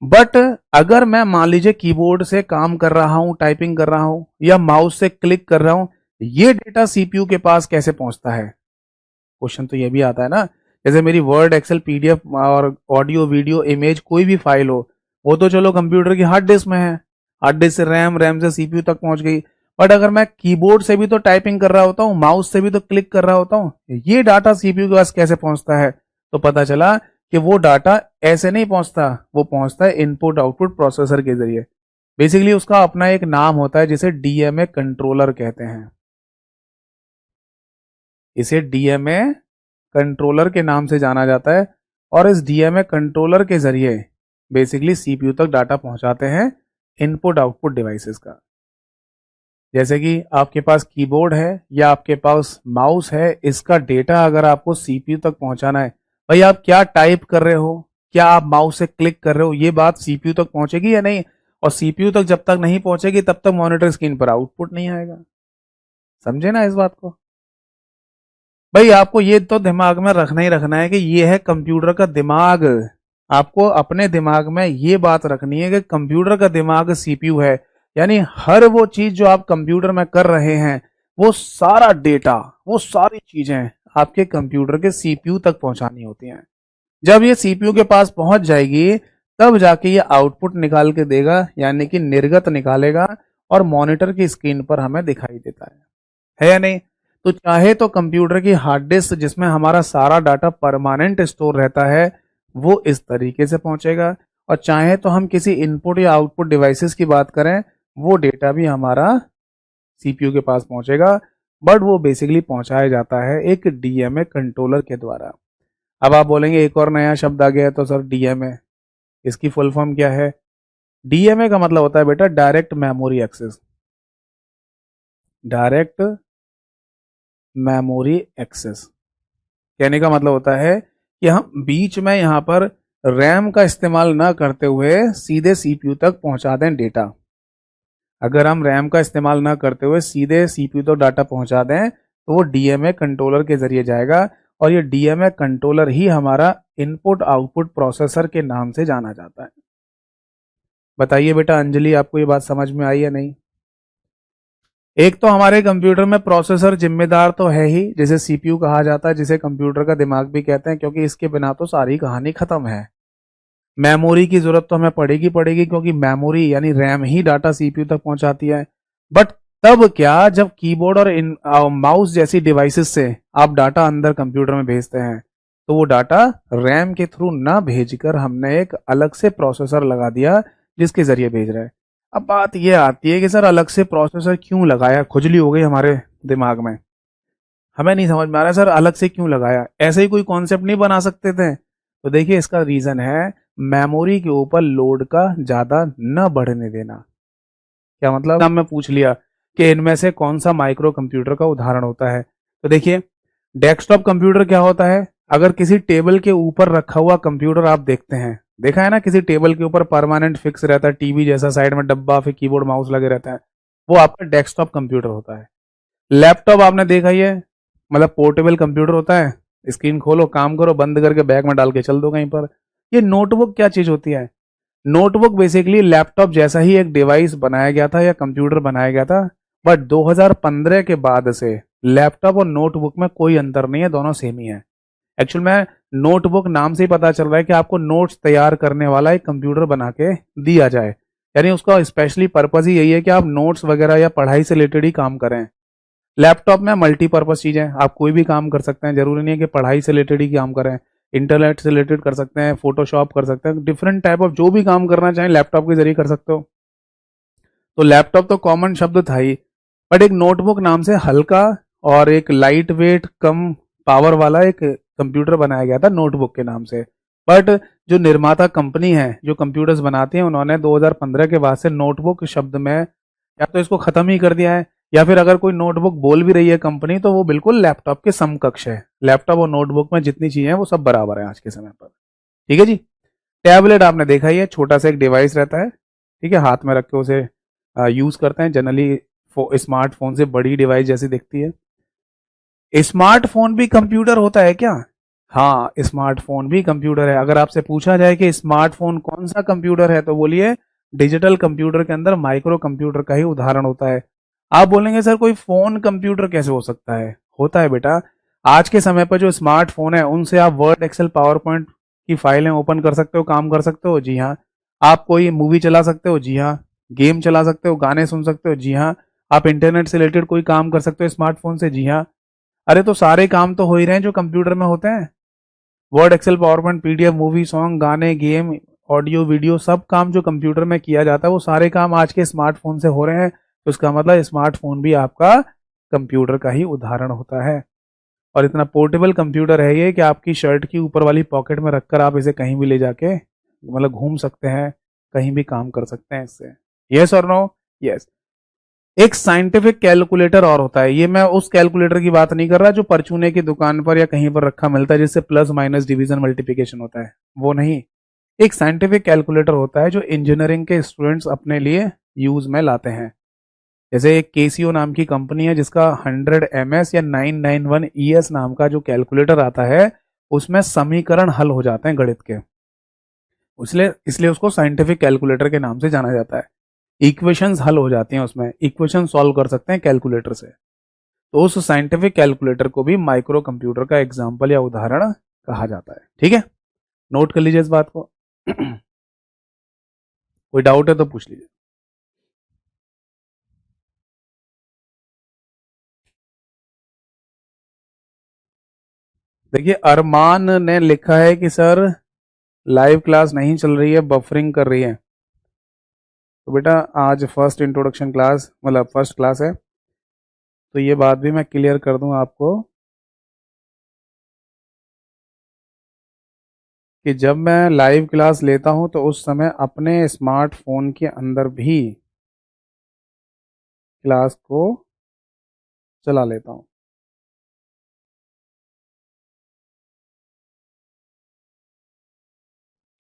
बट अगर मैं मान लीजिए कीबोर्ड से काम कर रहा हूं, टाइपिंग कर रहा हूं, या माउस से क्लिक कर रहा हूं, ये डेटा सीपीयू के पास कैसे पहुंचता है? क्वेश्चन तो ये भी आता है ना। जैसे मेरी वर्ड, एक्सेल, पीडीएफ और ऑडियो वीडियो इमेज कोई भी फाइल हो, वो तो चलो कंप्यूटर की हार्ड डिस्क में है, हार्ड डिस्क से रैम, रैम से सीपीयू तक पहुंच गई। बट अगर मैं कीबोर्ड से भी तो टाइपिंग कर रहा होता हूँ, माउस से भी तो क्लिक कर रहा होता हूँ, ये डाटा सीपीयू के पास कैसे पहुंचता है? तो पता चला कि वो डाटा ऐसे नहीं पहुंचता, वो पहुंचता है इनपुट आउटपुट प्रोसेसर के जरिए। बेसिकली उसका अपना एक नाम होता है जिसे डीएमए कंट्रोलर कहते हैं। इसे डीएमए कंट्रोलर के नाम से जाना जाता है, और इस डीएमए कंट्रोलर के जरिए बेसिकली सीपीयू तक डाटा पहुंचाते हैं इनपुट आउटपुट डिवाइसेस का। जैसे कि आपके पास कीबोर्ड है या आपके पास माउस है, इसका डेटा अगर आपको सीपीयू तक पहुंचाना है, भाई आप क्या टाइप कर रहे हो, क्या आप माउस से क्लिक कर रहे हो, ये बात सीपीयू तक पहुंचेगी या नहीं? और सीपीयू तक जब तक नहीं पहुंचेगी तब तक मॉनिटर स्क्रीन पर आउटपुट नहीं आएगा। समझे ना इस बात को? भाई आपको ये तो दिमाग में रखना ही रखना है कि ये है कंप्यूटर का दिमाग। आपको अपने दिमाग में ये बात रखनी है कि कंप्यूटर का दिमाग सीपीयू है, यानी हर वो चीज जो आप कंप्यूटर में कर रहे हैं, वो सारा डेटा, वो सारी चीजें आपके कंप्यूटर के सीपीयू तक पहुंचानी होती हैं। जब ये सीपीयू के पास पहुंच जाएगी, तब जाके ये आउटपुट निकाल के देगा, यानी कि निर्गत निकालेगा, और मॉनिटर की स्क्रीन पर हमें दिखाई देता है या नहीं? तो चाहे तो कंप्यूटर की हार्ड डिस्क जिसमें हमारा सारा डाटा परमानेंट स्टोर रहता है, वो इस तरीके से पहुंचेगा, और चाहे तो हम किसी इनपुट या आउटपुट डिवाइसेस की बात करें, वो डेटा भी हमारा सीपीयू के पास पहुंचेगा, बट वो बेसिकली पहुंचाया जाता है एक डीएमए कंट्रोलर के द्वारा। अब आप बोलेंगे एक और नया शब्द आ गया है, तो सर डीएमए, इसकी फुल फॉर्म क्या है? डीएमए का मतलब होता है बेटा direct memory access. Direct memory access कहने का मतलब होता है कि हम बीच में यहाँ पर रैम का इस्तेमाल ना करते हुए सीधे सीपीयू तक पहुंचा दें डेटा। अगर हम रैम का इस्तेमाल ना करते हुए सीधे सीपीयू तक डाटा पहुंचा दें, तो वो डीएमए कंट्रोलर के जरिए जाएगा, और ये डीएमए कंट्रोलर ही हमारा इनपुट आउटपुट प्रोसेसर के नाम से जाना जाता है। बताइए बेटा अंजलि, आपको ये बात समझ में आई या नहीं? एक तो हमारे कंप्यूटर में प्रोसेसर जिम्मेदार तो है ही, जिसे सीपीयू कहा जाता है, जिसे कंप्यूटर का दिमाग भी कहते हैं, क्योंकि इसके बिना तो सारी कहानी खत्म है। मेमोरी की जरूरत तो हमें पड़ेगी पड़ेगी, क्योंकि मेमोरी यानी रैम ही डाटा सीपीयू तक पहुंचाती है। बट तब क्या, जब कीबोर्ड और माउस जैसी डिवाइसेस से आप डाटा अंदर कंप्यूटर में भेजते हैं, तो वो डाटा रैम के थ्रू ना भेजकर हमने एक अलग से प्रोसेसर लगा दिया जिसके जरिए भेज रहे हैं। अब बात ये आती है कि सर अलग से प्रोसेसर क्यों लगाया? खुजली हो गई हमारे दिमाग में। हमें नहीं समझ में आ रहा है सर अलग से क्यों लगाया, ऐसे ही कोई कॉन्सेप्ट नहीं बना सकते थे? तो देखिए इसका रीजन है मेमोरी के ऊपर लोड का ज्यादा न बढ़ने देना। क्या मतलब? नाम में पूछ लिया कि इनमें से कौन सा माइक्रो कंप्यूटर का उदाहरण होता है, तो देखिए डेस्कटॉप कंप्यूटर क्या होता है? अगर किसी टेबल के ऊपर रखा हुआ कंप्यूटर आप देखते हैं, देखा है ना, किसी टेबल के ऊपर परमानेंट फिक्स रहता है, टीवी जैसा साइड में डब्बा, फिर कीबोर्ड माउस लगे रहता है, वो आपका डेस्कटॉप कंप्यूटर होता है। लैपटॉप आपने देखा ही है, मतलब पोर्टेबल कंप्यूटर होता है, स्क्रीन खोलो, काम करो, बंद करके बैग में डाल के चल दो कहीं पर। ये नोटबुक क्या चीज होती है? नोटबुक बेसिकली लैपटॉप जैसा ही एक डिवाइस बनाया गया था या कंप्यूटर बनाया गया था, बट 2015 के बाद से लैपटॉप और नोटबुक में कोई अंतर नहीं है, दोनों सेम ही है। एक्चुअल में नोटबुक नाम से ही पता चल रहा है कि आपको नोट्स तैयार करने वाला एक कंप्यूटर बना के दिया जाए, यानी उसका स्पेशली पर्पज ही यही है कि आप नोट्स वगैरह या पढ़ाई से रिलेटेड ही काम करें। लैपटॉप में मल्टीपर्पज चीजें, आप कोई भी काम कर सकते हैं, जरूरी नहीं है कि पढ़ाई से रिलेटेड ही काम करें, इंटरनेट से रिलेटेड कर सकते हैं, फोटोशॉप कर सकते हैं, डिफरेंट टाइप ऑफ जो भी काम करना चाहें लैपटॉप के जरिए कर सकते हो। तो लैपटॉप तो कॉमन शब्द था ही, बट एक नोटबुक नाम से हल्का और एक लाइट वेट कम पावर वाला एक कंप्यूटर बनाया गया था नोटबुक के नाम से। बट जो निर्माता कंपनी है जो कंप्यूटर्स बनाती है, उन्होंने 2015 के बाद से नोटबुक शब्द में या तो इसको खत्म ही कर दिया है, या फिर अगर कोई नोटबुक बोल भी रही है कंपनी तो वो बिल्कुल लैपटॉप के समकक्ष है। लैपटॉप और नोटबुक में जितनी चीजें हैं वो सब बराबर है आज के समय पर। ठीक है जी। टैबलेट आपने देखा ही है, छोटा सा एक डिवाइस रहता है, ठीक है, हाथ में रख के उसे यूज करते हैं जनरली, स्मार्टफोन से बड़ी डिवाइस जैसी दिखती है। स्मार्टफोन भी कंप्यूटर होता है क्या? हाँ, स्मार्टफोन भी कंप्यूटर है। अगर आपसे पूछा जाए कि स्मार्टफोन कौन सा कंप्यूटर है, तो बोलिए डिजिटल कंप्यूटर के अंदर माइक्रो कंप्यूटर का ही उदाहरण होता है। आप बोलेंगे सर कोई फोन कंप्यूटर कैसे हो सकता है? होता है बेटा। आज के समय पर जो स्मार्टफोन है उनसे आप वर्ड, एक्सेल, पावर पॉइंट की फाइलें ओपन कर सकते हो, काम कर सकते हो, जी हाँ। आप कोई मूवी चला सकते हो, जी हाँ। गेम चला सकते हो, गाने सुन सकते हो, जी हाँ। आप इंटरनेट से रिलेटेड कोई काम कर सकते हो स्मार्टफोन से, जी हाँ। अरे तो सारे काम तो हो ही रहे हैं जो कंप्यूटर में होते हैं। Word, Excel, PowerPoint, PDF, movie, song, गाने, गेम, ऑडियो, वीडियो, सब काम जो कंप्यूटर में किया जाता है वो सारे काम आज के स्मार्टफोन से हो रहे हैं। तो इसका मतलब स्मार्टफोन भी आपका कंप्यूटर का ही उदाहरण होता है। और इतना पोर्टेबल कंप्यूटर है ये कि आपकी शर्ट की ऊपर वाली पॉकेट में रखकर आप इसे कहीं भी ले जाके मतलब घूम सकते हैं, कहीं भी काम कर सकते हैं इससे। यस और नो? यस। एक साइंटिफिक कैलकुलेटर और होता है, ये मैं उस कैलकुलेटर की बात नहीं कर रहा जो परचूने की दुकान पर या कहीं पर रखा मिलता है जिससे प्लस माइनस डिवीजन मल्टीप्लिकेशन होता है, वो नहीं। एक साइंटिफिक कैलकुलेटर होता है जो इंजीनियरिंग के स्टूडेंट्स अपने लिए यूज में लाते हैं। जैसे एक केसीओ नाम की कंपनी है जिसका 100 MS या 991 ES नाम का जो कैलकुलेटर आता है, उसमें समीकरण हल हो जाते हैं गणित के, इसलिए इसलिए उसको साइंटिफिक कैलकुलेटर के नाम से जाना जाता है। इक्वेशंस हल हो जाती हैं उसमें, इक्वेशन सॉल्व कर सकते हैं कैलकुलेटर से। तो उस साइंटिफिक कैलकुलेटर को भी माइक्रो कंप्यूटर का एग्जाम्पल या उदाहरण कहा जाता है। ठीक है, नोट कर लीजिए इस बात को। कोई डाउट है तो पूछ लीजिए। देखिए अरमान ने लिखा है कि सर लाइव क्लास नहीं चल रही है, बफरिंग कर रही है। तो बेटा आज फर्स्ट इंट्रोडक्शन क्लास मतलब फर्स्ट क्लास है, तो ये बात भी मैं क्लियर कर दूं आपको कि जब मैं लाइव क्लास लेता हूं तो उस समय अपने स्मार्टफोन के अंदर भी क्लास को चला लेता हूं।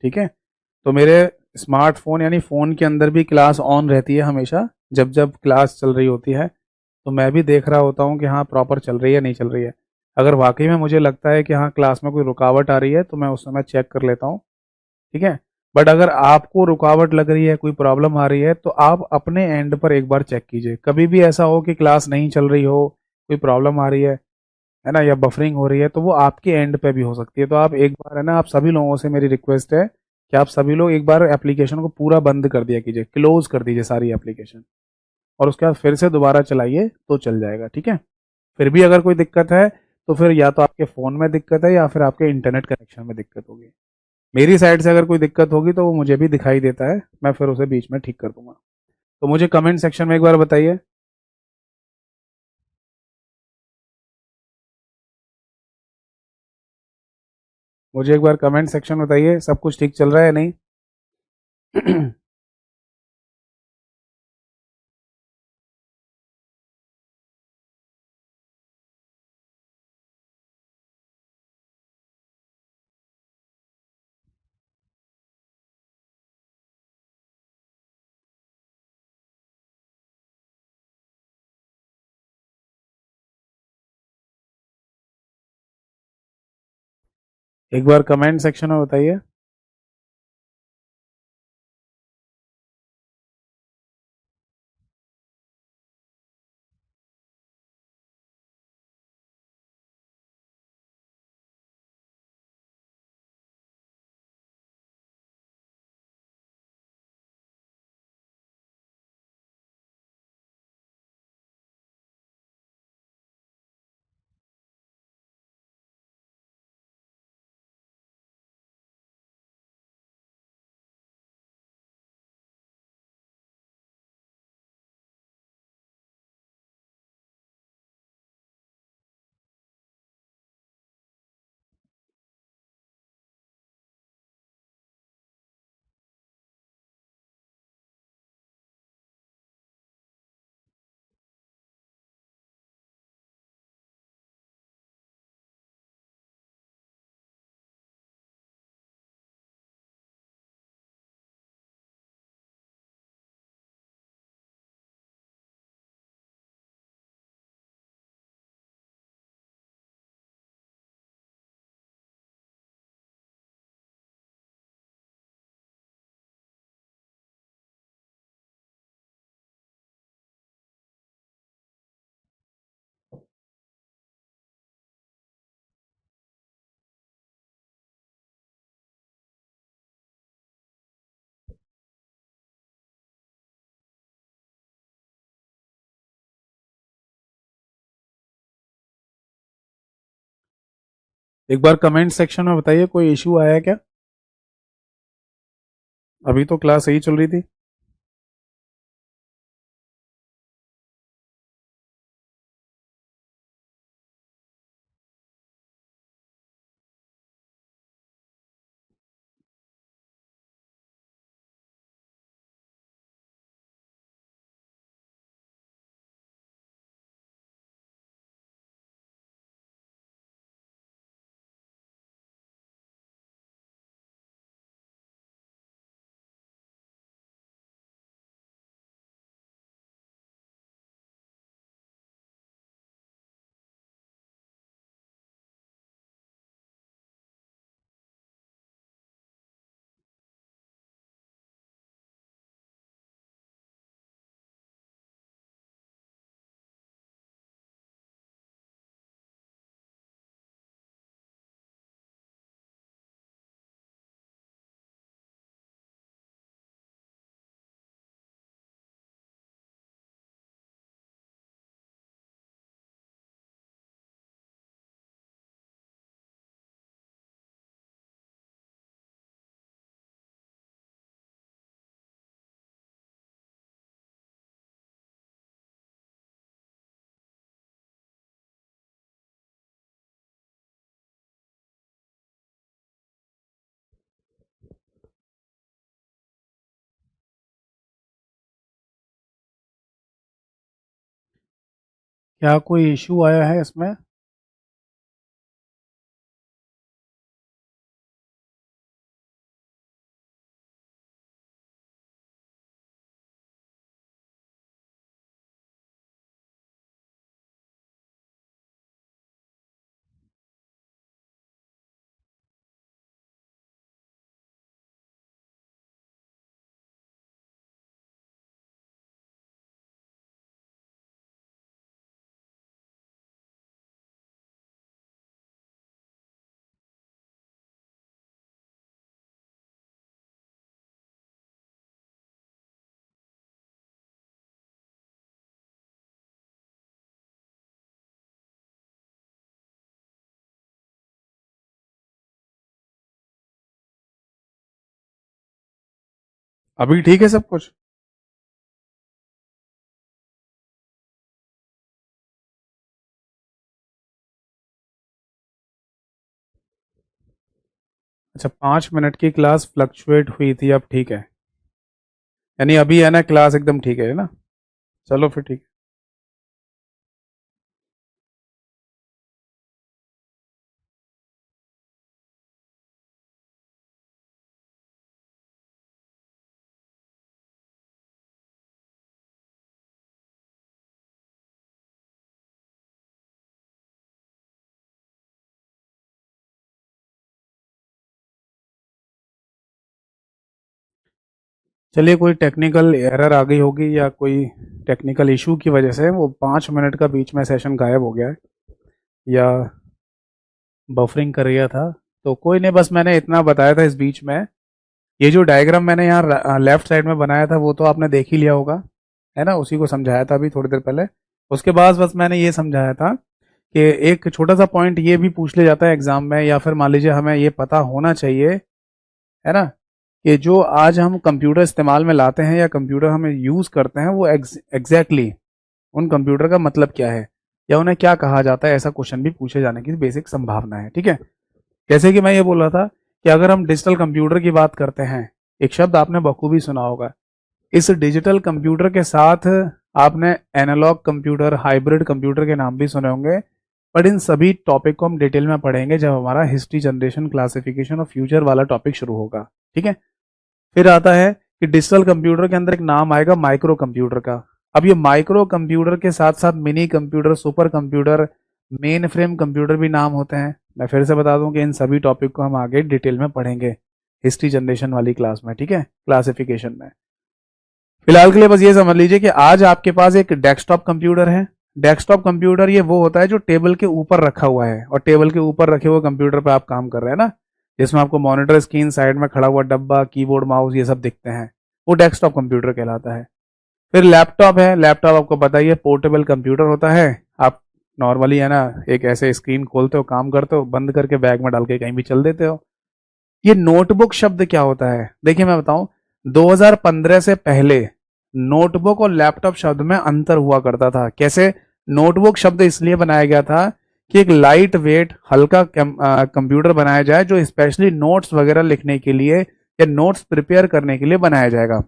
ठीक है, तो मेरे स्मार्टफोन यानी फ़ोन के अंदर भी क्लास ऑन रहती है हमेशा, जब जब क्लास चल रही होती है तो मैं भी देख रहा होता हूँ कि हाँ प्रॉपर चल रही है नहीं चल रही है। अगर वाकई में मुझे लगता है कि हाँ क्लास में कोई रुकावट आ रही है तो मैं उस समय चेक कर लेता हूँ। ठीक है, बट अगर आपको रुकावट लग रही है, कोई प्रॉब्लम आ रही है, तो आप अपने एंड पर एक बार चेक कीजिए। कभी भी ऐसा हो कि क्लास नहीं चल रही हो, कोई प्रॉब्लम आ रही है ना, या बफरिंग हो रही है, तो वो आपके एंड पे भी हो सकती है। तो आप एक बार है ना, आप सभी लोगों से मेरी रिक्वेस्ट है कि आप सभी लोग एक बार एप्लीकेशन को पूरा बंद कर दिया कीजिए, क्लोज कर दीजिए सारी एप्लीकेशन, और उसके बाद फिर से दोबारा चलाइए तो चल जाएगा। ठीक है, फिर भी अगर कोई दिक्कत है तो फिर या तो आपके फ़ोन में दिक्कत है या फिर आपके इंटरनेट कनेक्शन में दिक्कत होगी। मेरी साइड से अगर कोई दिक्कत होगी तो वो मुझे भी दिखाई देता है, मैं फिर उसे बीच में ठीक कर दूंगा। तो मुझे कमेंट सेक्शन में एक बार बताइए। मुझे एक बार कमेंट सेक्शन में बताइए सब कुछ ठीक चल रहा है या नहीं। एक बार कमेंट सेक्शन में बताइए। एक बार कमेंट सेक्शन में बताइए कोई इशू आया है क्या। अभी तो क्लास सही चल रही थी। क्या कोई इशू आया है इसमें। अभी ठीक है सब कुछ। अच्छा, 5 मिनट की क्लास फ्लक्चुएट हुई थी, अब ठीक है, यानी अभी है ना क्लास एकदम ठीक है ना? चलो फिर ठीक है। चलिए, कोई टेक्निकल एरर आ गई होगी या कोई टेक्निकल इशू की वजह से वो 5 मिनट का बीच में सेशन गायब हो गया है, या बफरिंग कर गया था। तो कोई नहीं, बस मैंने इतना बताया था इस बीच में। ये जो डायग्राम मैंने यहाँ लेफ्ट साइड में बनाया था वो तो आपने देख ही लिया होगा, है ना? उसी को समझाया था अभी थोड़ी देर पहले। उसके बाद बस मैंने ये समझाया था कि एक छोटा सा पॉइंट ये भी पूछ लिया जाता है एग्जाम में, या फिर मान लीजिए हमें ये पता होना चाहिए, है ना, कि जो आज हम कंप्यूटर इस्तेमाल में लाते हैं या कंप्यूटर हमें यूज करते हैं वो एग्जैक्टली उन कंप्यूटर का मतलब क्या है, या उन्हें क्या कहा जाता है। ऐसा क्वेश्चन भी पूछे जाने की बेसिक संभावना है, ठीक है? जैसे कि मैं ये बोल रहा था कि अगर हम डिजिटल कंप्यूटर की बात करते हैं, एक शब्द आपने बखूबी सुना होगा। इस डिजिटल कंप्यूटर के साथ आपने एनालॉग कंप्यूटर, हाइब्रिड कंप्यूटर के नाम भी सुने होंगे। बट इन सभी टॉपिक को हम डिटेल में पढ़ेंगे जब हमारा हिस्ट्री, जनरेशन, क्लासिफिकेशन और फ्यूचर वाला टॉपिक शुरू होगा, ठीक है? फिर आता है कि डिजिटल कंप्यूटर के अंदर एक नाम आएगा माइक्रो कंप्यूटर का। अब ये माइक्रो कंप्यूटर के साथ साथ mini computer, super computer, main frame computer भी नाम होते हैं। मैं फिर से बता दूं कि इन सभी टॉपिक को हम आगे डिटेल में पढ़ेंगे हिस्ट्री जनरेशन वाली क्लास में, ठीक है, क्लासिफिकेशन में। फिलहाल के लिए बस ये समझ लीजिए कि आज आपके पास एक डेस्कटॉप कंप्यूटर है। डेस्कटॉप कंप्यूटर ये वो होता है जो टेबल के ऊपर रखा हुआ है, और टेबल के ऊपर रखे हुए कंप्यूटर पे आप काम कर रहे हैं ना, जिसमें आपको मॉनिटर स्क्रीन, साइड में खड़ा हुआ डब्बा, कीबोर्ड, माउस ये सब दिखते हैं, वो डेस्कटॉप कंप्यूटर कहलाता है। फिर लैपटॉप है। लैपटॉप आपको पता ही है, पोर्टेबल कंप्यूटर होता है। आप नॉर्मली है ना एक ऐसे स्क्रीन खोलते हो, काम करते हो, बंद करके बैग में डाल के कहीं भी चल देते हो। ये नोटबुक शब्द क्या होता है? देखिए मैं बताऊं, 2015 से पहले नोटबुक और लैपटॉप शब्द में अंतर हुआ करता था। कैसे? नोटबुक शब्द इसलिए बनाया गया था कि एक लाइट वेट, हल्का कंप्यूटर बनाया जाए जो स्पेशली नोट्स वगैरह लिखने के लिए या नोट्स प्रिपेयर करने के लिए बनाया जाएगा।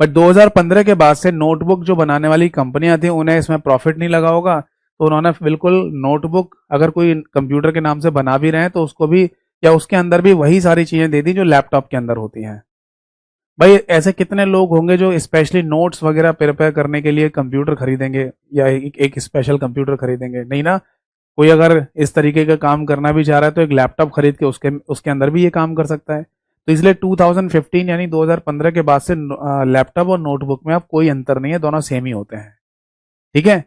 बट 2015 के बाद से नोटबुक जो बनाने वाली कंपनियां थी उन्हें इसमें प्रॉफिट नहीं लगा होगा, तो उन्होंने बिल्कुल नोटबुक अगर कोई कंप्यूटर के नाम से बना भी रहे हैं तो उसको भी, या उसके अंदर भी वही सारी चीजें दे दी जो लैपटॉप के अंदर होती हैं। भाई ऐसे कितने लोग होंगे जो स्पेशली नोट्स वगैरह प्रिपेयर करने के लिए कंप्यूटर खरीदेंगे या एक स्पेशल कंप्यूटर खरीदेंगे? नहीं ना। कोई अगर इस तरीके का काम करना भी चाह रहा है तो एक लैपटॉप खरीद के उसके उसके अंदर भी ये काम कर सकता है। तो इसलिए 2015 यानी 2015 के बाद से लैपटॉप और नोटबुक में अब कोई अंतर नहीं है, दोनों सेम ही होते हैं, ठीक है?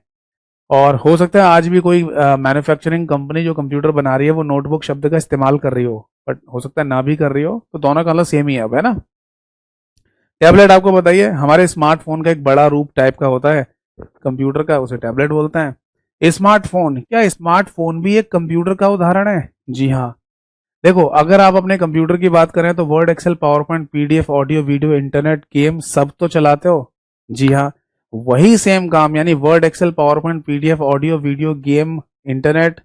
और हो सकता है आज भी कोई मैन्युफैक्चरिंग कंपनी जो कंप्यूटर बना रही है वो नोटबुक शब्द का इस्तेमाल कर रही हो, बट हो सकता है ना भी कर रही हो, तो दोनों का मतलब सेम ही है अब, है ना? टैबलेट आपको बताइए, हमारे स्मार्टफोन का एक बड़ा रूप टाइप का होता है कंप्यूटर का, उसे टैबलेट बोलते हैं। स्मार्टफोन, क्या स्मार्टफोन भी एक कंप्यूटर का उदाहरण है? जी हाँ। देखो, अगर आप अपने कंप्यूटर की बात करें तो Word, Excel, PowerPoint, PDF, audio, video, internet, game सब तो चलाते हो। जी हाँ। वही सेम काम यानी Word, Excel, PowerPoint, PDF, audio, video, game, internet,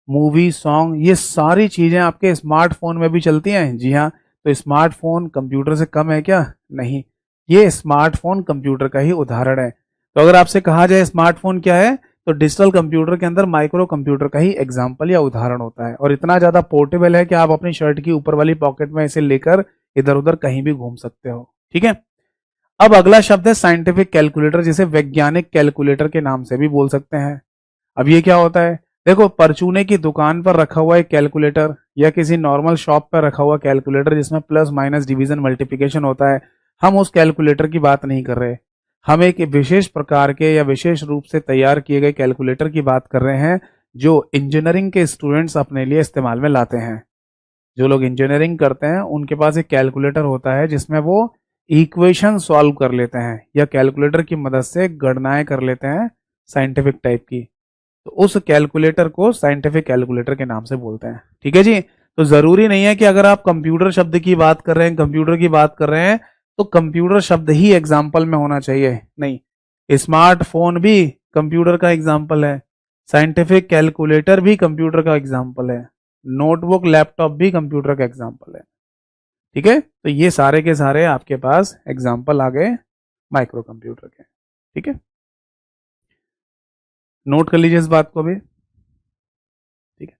movie, song, ये सारी चीजें आपके स्मार्टफोन में भी चलती हैं। जी हाँ। तो स्मार्टफोन कंप्यूटर से कम है क्या? नहीं, ये स्मार्टफोन कंप्यूटर का ही उदाहरण है। तो अगर आपसे कहा जाए स्मार्टफोन क्या है, तो डिजिटल कंप्यूटर के अंदर माइक्रो कंप्यूटर का ही एग्जाम्पल या उदाहरण होता है, और इतना ज्यादा पोर्टेबल है कि आप अपनी शर्ट की ऊपर वाली पॉकेट में इसे लेकर इधर उधर कहीं भी घूम सकते हो, ठीक है? अब अगला शब्द है साइंटिफिक कैलकुलेटर, जिसे वैज्ञानिक कैलकुलेटर के नाम से भी बोल सकते हैं। अब ये क्या होता है? देखो, परचूने की दुकान पर रखा हुआ एक कैलकुलेटर या किसी नॉर्मल शॉप पर रखा हुआ कैलकुलेटर जिसमें प्लस माइनस डिवीजन मल्टीप्लिकेशन होता है, हम उस कैलकुलेटर की बात नहीं कर रहे। हम एक विशेष प्रकार के या विशेष रूप से तैयार किए गए कैलकुलेटर की बात कर रहे हैं जो इंजीनियरिंग के स्टूडेंट्स अपने लिए इस्तेमाल में लाते हैं। जो लोग इंजीनियरिंग करते हैं उनके पास एक कैलकुलेटर होता है जिसमें वो इक्वेशन सॉल्व कर लेते हैं या कैलकुलेटर की मदद से गणनाएं कर लेते हैं साइंटिफिक टाइप की। तो उस कैलकुलेटर को साइंटिफिक कैलकुलेटर के नाम से बोलते हैं, ठीक है जी? तो जरूरी नहीं है कि अगर आप कंप्यूटर शब्द की बात कर रहे हैं, कंप्यूटर की बात कर रहे हैं, तो कंप्यूटर शब्द ही एग्जाम्पल में होना चाहिए। नहीं, स्मार्टफोन भी कंप्यूटर का एग्जाम्पल है, साइंटिफिक कैलकुलेटर भी कंप्यूटर का एग्जाम्पल है। नोटबुक लैपटॉप भी कंप्यूटर का एग्जाम्पल है। ठीक है, तो ये सारे के सारे आपके पास एग्जाम्पल आ गए माइक्रो कंप्यूटर के। ठीक है, नोट कर लीजिए इस बात को भी। ठीक है,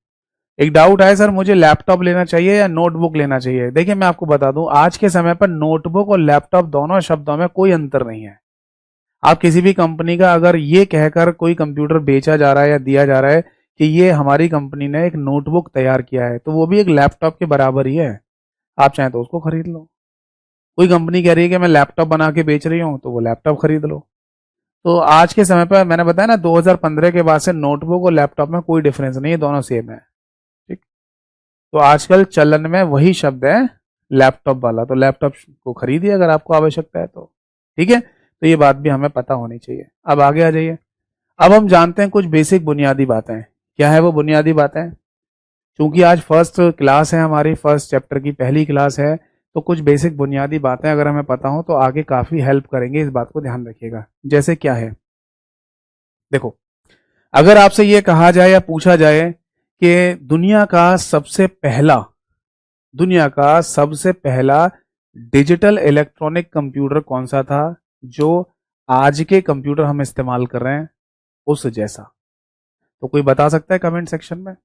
एक डाउट आया सर मुझे लैपटॉप लेना चाहिए या नोटबुक लेना चाहिए। देखिए मैं आपको बता दूं, आज के समय पर नोटबुक और लैपटॉप दोनों शब्दों में कोई अंतर नहीं है। आप किसी भी कंपनी का अगर ये कहकर कोई कंप्यूटर बेचा जा रहा है या दिया जा रहा है कि ये हमारी कंपनी ने एक नोटबुक तैयार किया है, तो वो भी एक लैपटॉप के बराबर ही है। आप चाहें तो उसको खरीद लो। कोई कंपनी कह रही है कि मैं लैपटॉप बना के बेच रही हूं, तो वो लैपटॉप खरीद लो। तो आज के समय पर मैंने बताया ना, 2015 के बाद से नोटबुक और लैपटॉप में कोई डिफरेंस नहीं है, दोनों सेम है। ठीक, तो आजकल चलन में वही शब्द है लैपटॉप वाला, तो लैपटॉप को खरीदिए अगर आपको आवश्यकता है तो। ठीक है, तो ये बात भी हमें पता होनी चाहिए। अब आगे आ जाइए। अब हम जानते हैं कुछ बेसिक बुनियादी बातें। क्या है वो बुनियादी बातें? क्योंकि आज फर्स्ट क्लास है हमारी, फर्स्ट चैप्टर की पहली क्लास है, तो कुछ बेसिक बुनियादी बातें अगर हमें पता हो तो आगे काफी हेल्प करेंगे। इस बात को ध्यान रखिएगा। जैसे क्या है, देखो, अगर आपसे ये कहा जाए या पूछा जाए कि दुनिया का सबसे पहला डिजिटल इलेक्ट्रॉनिक कंप्यूटर कौन सा था जो आज के कंप्यूटर हम इस्तेमाल कर रहे हैं उस जैसा, तो कोई बता सकता है कमेंट सेक्शन में?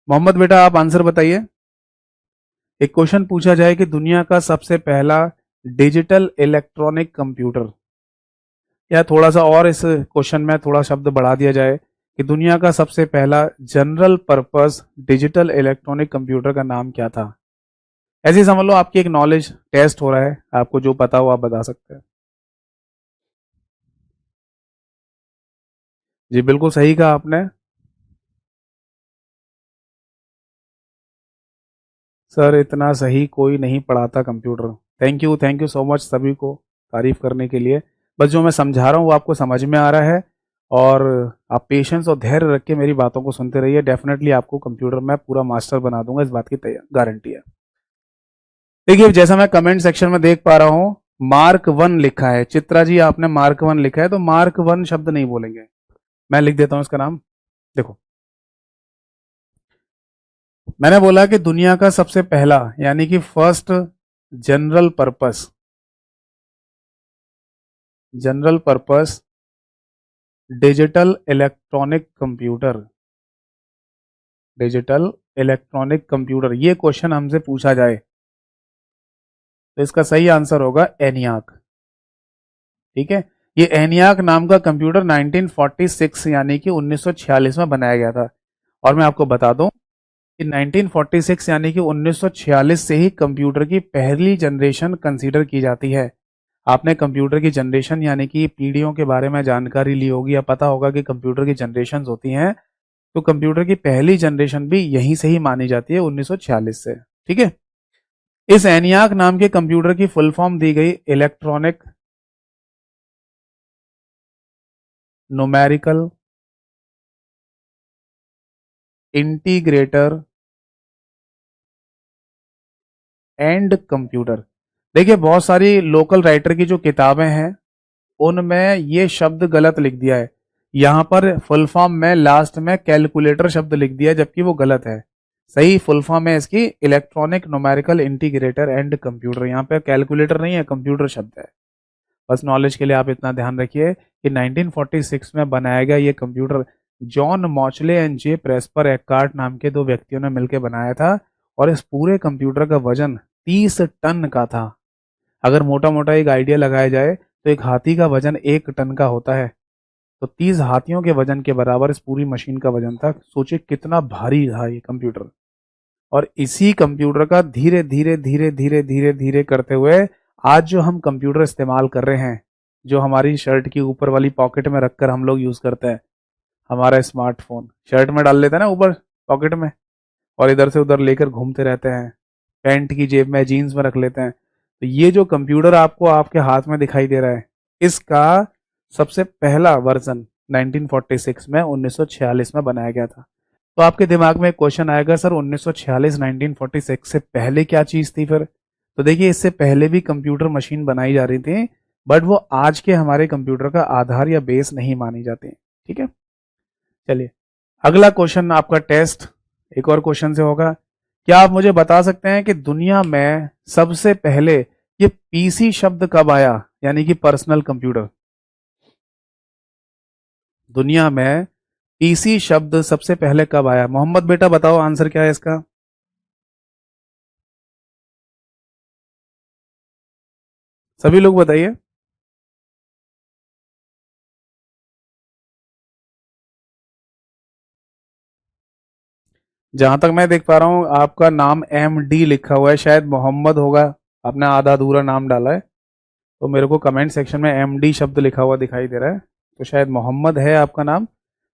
मोहम्मद बेटा आप आंसर बताइए। एक क्वेश्चन पूछा जाए कि दुनिया का सबसे पहला डिजिटल इलेक्ट्रॉनिक कंप्यूटर, या थोड़ा सा और इस क्वेश्चन में थोड़ा शब्द बढ़ा दिया जाए कि दुनिया का सबसे पहला general purpose digital electronic computer का नाम क्या था? ऐसे ही समझ लो आपकी एक नॉलेज टेस्ट हो रहा है, आपको जो पता हो आप बता सकते हैं। जी बिल्कुल सही कहा आपने। सर इतना सही कोई नहीं पढ़ाता computer. Thank you so much सभी को तारीफ करने के लिए। बस जो मैं समझा रहा हूँ वो आपको समझ में आ रहा है, और आप पेशेंस और धैर्य रख के मेरी बातों को सुनते रहिए। डेफिनेटली आपको कंप्यूटर में पूरा मास्टर बना दूंगा, इस बात की गारंटी है। देखिए जैसा मैं कमेंट सेक्शन में देख पा रहा हूँ, मार्क 1 लिखा है। चित्रा जी आपने मार्क 1 लिखा है, तो मार्क 1 शब्द नहीं बोलेंगे, मैं लिख देता हूं इसका नाम। देखो, मैंने बोला कि दुनिया का सबसे पहला यानी कि first general purpose general purpose digital electronic computer, digital electronic computer, ये क्वेश्चन हमसे पूछा जाए तो इसका सही आंसर होगा एनियाक। ठीक है, ये एनियाक नाम का कंप्यूटर 1946 यानी कि 1946 में बनाया गया था। और मैं आपको बता दूं कि 1946 यानी कि 1946 से ही कंप्यूटर की पहली जनरेशन कंसीडर की जाती है। आपने कंप्यूटर की जनरेशन यानी कि पीढ़ियों के बारे में जानकारी ली होगी या पता होगा कि कंप्यूटर की जनरेशन होती हैं, तो कंप्यूटर की पहली जनरेशन भी यहीं से ही मानी जाती है, 1946 से। ठीक है, इस एनियाक नाम के कंप्यूटर की फुल फॉर्म दी गई electronic numerical integrator and computer. देखिए बहुत सारी लोकल राइटर की जो किताबें हैं उनमें ये शब्द गलत लिख दिया है। यहां पर फुल फॉर्म में लास्ट में कैलकुलेटर शब्द लिख दिया है, जबकि वो गलत है। सही फुल फॉर्म है इसकी electronic numerical integrator and computer. यहाँ पे कैलकुलेटर नहीं है, कंप्यूटर शब्द है। बस नॉलेज के लिए आप इतना ध्यान रखिए कि 1946 में बनाया गया ये computer John Mauchly and J Presper Eckert नाम के दो व्यक्तियों ने मिलकर बनाया था। और इस पूरे कंप्यूटर का वजन 30 टन का था। अगर मोटा मोटा एक आइडिया लगाया जाए तो एक हाथी का वजन 1 टन का होता है, तो 30 हाथियों के वजन के बराबर इस पूरी मशीन का वजन था। सोचिए कितना भारी था ये कंप्यूटर। और इसी कंप्यूटर का धीरे धीरे धीरे धीरे धीरे धीरे करते हुए आज जो हम कंप्यूटर इस्तेमाल कर रहे हैं, जो हमारी शर्ट की ऊपर वाली पॉकेट में रखकर हम लोग यूज करते हैं, हमारा स्मार्टफोन शर्ट में डाल लेते हैं ना ऊपर पॉकेट में, और इधर से उधर लेकर घूमते रहते हैं, पैंट की जेब में जीन्स में रख लेते हैं। तो ये जो कंप्यूटर आपको आपके हाथ में दिखाई दे रहा है, इसका सबसे पहला वर्जन 1946 में 1946 में बनाया गया था। तो आपके दिमाग में एक क्वेश्चन आएगा, सर 1946 1946 से पहले क्या चीज थी फिर? तो देखिए इससे पहले भी कंप्यूटर मशीन बनाई जा रही थी, बट वो आज के हमारे कंप्यूटर का आधार या बेस नहीं मानी जाती। ठीक है, चलिए अगला क्वेश्चन आपका टेस्ट एक और क्वेश्चन से होगा, क्या आप मुझे बता सकते हैं कि दुनिया में सबसे पहले ये पीसी शब्द कब आया, यानी कि पर्सनल कंप्यूटर। दुनिया में पीसी शब्द सबसे पहले कब आया? मोहम्मद बेटा बताओ आंसर क्या है इसका। सभी लोग बताइए। जहां तक मैं देख पा रहा हूं आपका नाम एम डी लिखा हुआ है, शायद मोहम्मद होगा, आपने आधा अधूरा नाम डाला है। तो मेरे को कमेंट सेक्शन में एम डी शब्द लिखा हुआ दिखाई दे रहा है, तो शायद मोहम्मद है आपका नाम।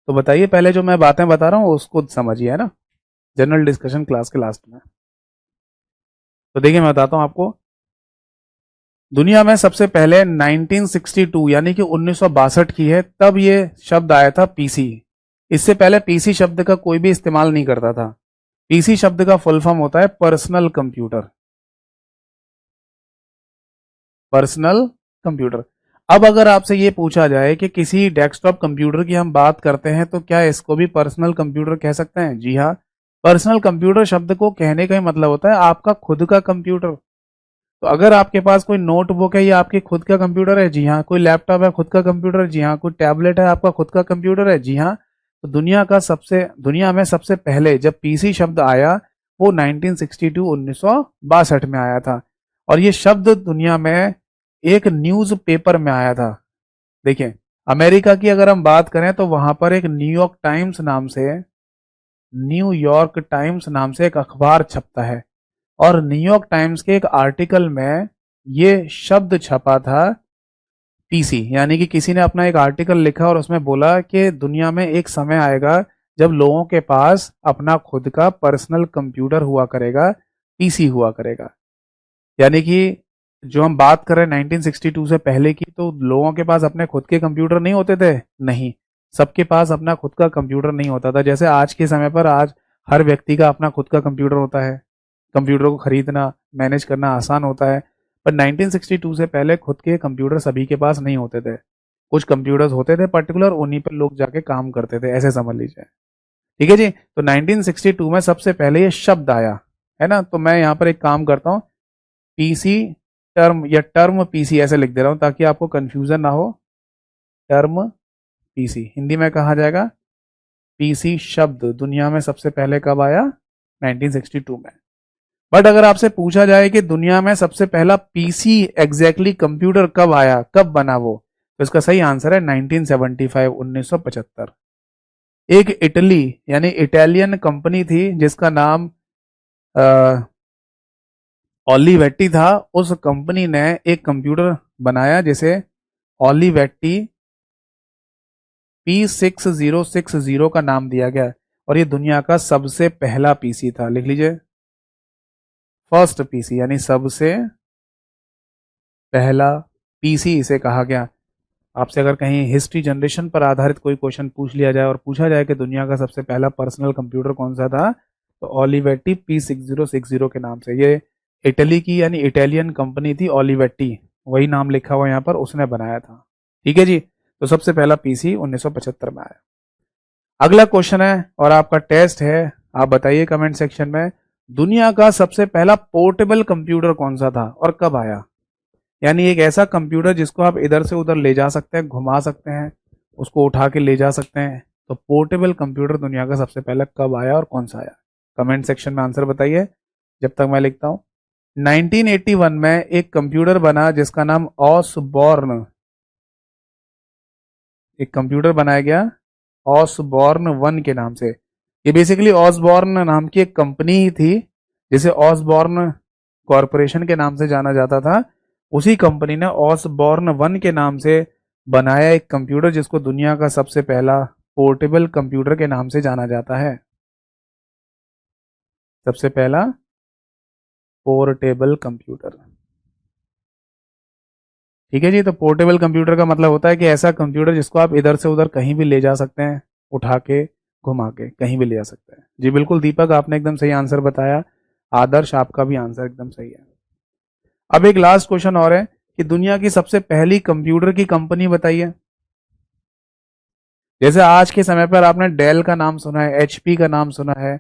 तो बताइए, पहले जो मैं बातें बता रहा हूँ उसको समझिए, है ना, जनरल डिस्कशन क्लास के लास्ट में। तो देखिए मैं बताता हूँ आपको, दुनिया में सबसे पहले 1962 यानी कि 1962 की है, तब ये शब्द आया था पीसी। इससे पहले पीसी शब्द का कोई भी इस्तेमाल नहीं करता था। पीसी शब्द का फुल फॉर्म होता है पर्सनल कंप्यूटर। Personal computer. अब अगर आपसे ये पूछा जाए कि किसी डेस्कटॉप कंप्यूटर की हम बात करते हैं तो क्या इसको भी पर्सनल कंप्यूटर कह सकते हैं? जी हाँ। पर्सनल कंप्यूटर शब्द को कहने का ही मतलब होता है आपका खुद का कंप्यूटर। तो अगर आपके पास कोई नोटबुक है, ये आपके खुद का कंप्यूटर है। जी हाँ। कोई लैपटॉप है, खुद का कंप्यूटर है। जी हाँ। कोई टैबलेट है, आपका खुद का कंप्यूटर है। जी हाँ। तो दुनिया में सबसे पहले जब पीसी शब्द आया वो 1962 1962 में आया था। और ये शब्द दुनिया में एक न्यूज पेपर में आया था। देखिए, अमेरिका की अगर हम बात करें तो वहां पर एक न्यूयॉर्क टाइम्स नाम से एक अखबार छपता है। और न्यूयॉर्क टाइम्स के एक आर्टिकल में ये शब्द छपा था पीसी, यानी कि किसी ने अपना एक आर्टिकल लिखा और उसमें बोला कि दुनिया में एक समय आएगा जब लोगों के पास अपना खुद का पर्सनल कंप्यूटर हुआ करेगा, पीसी हुआ करेगा। यानी कि जो हम बात कर रहे हैं 1962 से पहले की, तो लोगों के पास अपने खुद के कंप्यूटर नहीं होते थे। नहीं, सबके पास अपना खुद का कंप्यूटर नहीं होता था। जैसे आज के समय पर आज हर व्यक्ति का अपना खुद का कंप्यूटर होता है। कंप्यूटर को खरीदना, मैनेज करना आसान होता है। पर 1962 से पहले खुद के कंप्यूटर सभी के पास नहीं होते थे। कुछ कंप्यूटर्स होते थे पर्टिकुलर, उन्हीं पर लोग जाके काम करते थे, ऐसे समझ लीजिए। ठीक है जी। तो 1962 में सबसे पहले ये शब्द आया, है ना। तो मैं यहाँ पर एक काम करता हूँ, पीसी टर्म या टर्म पीसी ऐसे लिख दे रहा हूं ताकि आपको कंफ्यूजन ना हो। टर्म पीसी हिंदी में कहा जाएगा। पीसी शब्द दुनिया में सबसे पहले कब आया? 1962 में। बट अगर आपसे पूछा जाए कि दुनिया में सबसे पहला पीसी एग्जैक्टली कंप्यूटर कब आया, कब बना वो, तो इसका सही आंसर है 1975 1975। एक इटली यानी इटालियन कंपनी थी जिसका नाम ऑलिवेट्टी था। उस कंपनी ने एक कंप्यूटर बनाया जिसे ऑलिवेट्टी P6060 का नाम दिया गया। और ये दुनिया का सबसे पहला पीसी था, लिख लीजिए, फर्स्ट पीसी, यानी सबसे पहला पीसी इसे कहा गया। आपसे अगर कहीं हिस्ट्री जनरेशन पर आधारित कोई क्वेश्चन पूछ लिया जाए और पूछा जाए कि दुनिया का सबसे पहला पर्सनल कंप्यूटर कौन सा था, तो ऑलिवेट्टी P6060 के नाम से, ये इटली की यानी इटालियन कंपनी थी ऑलिवेट्टी, वही नाम लिखा हुआ यहाँ पर, उसने बनाया था। ठीक है जी। तो सबसे पहला पीसी 1975 में आया। अगला क्वेश्चन है और आपका टेस्ट है, आप बताइए कमेंट सेक्शन में, दुनिया का सबसे पहला पोर्टेबल कंप्यूटर कौन सा था और कब आया? यानी एक ऐसा कंप्यूटर जिसको आप इधर से उधर ले जा सकते हैं, घुमा सकते हैं, उसको उठा के ले जा सकते हैं। तो पोर्टेबल कंप्यूटर दुनिया का सबसे पहले कब आया और कौन सा आया? कमेंट सेक्शन में आंसर बताइए जब तक मैं लिखता हूं। 1981 में एक कंप्यूटर बना जिसका नाम ऑसबॉर्न, एक कंप्यूटर बनाया गया ऑसबॉर्न 1 के नाम से। ये बेसिकली ऑसबॉर्न नाम की एक कंपनी ही थी जिसे ऑसबॉर्न कॉरपोरेशन के नाम से जाना जाता था। उसी कंपनी ने ऑसबॉर्न 1 के नाम से बनाया एक कंप्यूटर जिसको दुनिया का सबसे पहला पोर्टेबल कंप्यूटर के नाम से जाना जाता है। सबसे पहला पोर्टेबल कंप्यूटर। ठीक है जी। तो पोर्टेबल कंप्यूटर का मतलब होता है कि ऐसा कंप्यूटर जिसको आप इधर से उधर कहीं भी ले जा सकते हैं, उठा के घुमा के कहीं भी ले जा सकते हैं। जी बिल्कुल दीपक, आपने एकदम सही आंसर बताया। आदर्श, आपका भी आंसर एकदम सही है। अब एक लास्ट क्वेश्चन और है कि दुनिया की सबसे पहली कंप्यूटर की कंपनी बताइए। जैसे आज के समय पर आपने डेल का नाम सुना है, एचपी का नाम सुना है,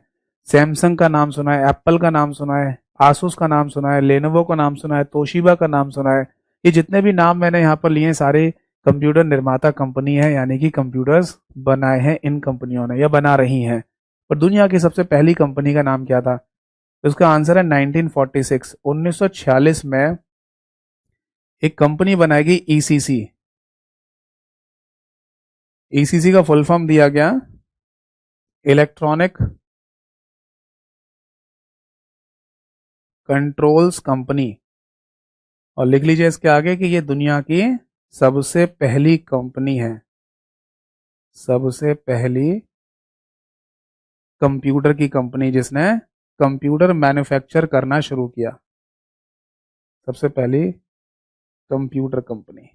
सैमसंग का नाम सुना है, एप्पल का नाम सुना है, आसूस का नाम सुना है, लेनोवो का नाम सुना है, तोशिबा का नाम सुना है। ये जितने भी नाम मैंने यहाँ पर लिए सारे कंप्यूटर निर्माता कंपनी है, यानी कि कंप्यूटर्स बनाए हैं इन कंपनियों ने या बना रही हैं। और दुनिया की सबसे पहली कंपनी का नाम क्या था? तो इसका आंसर है 1946। 1946 में एक कंपनी बनाएगी ईसीसी। ईसीसी का फुल फॉर्म दिया गया इलेक्ट्रॉनिक कंट्रोल्स कंपनी। और लिख लीजिए इसके आगे कि ये दुनिया की सबसे पहली कंपनी है, सबसे पहली कंप्यूटर की कंपनी जिसने कंप्यूटर मैन्युफैक्चर करना शुरू किया, सबसे पहली कंप्यूटर कंपनी।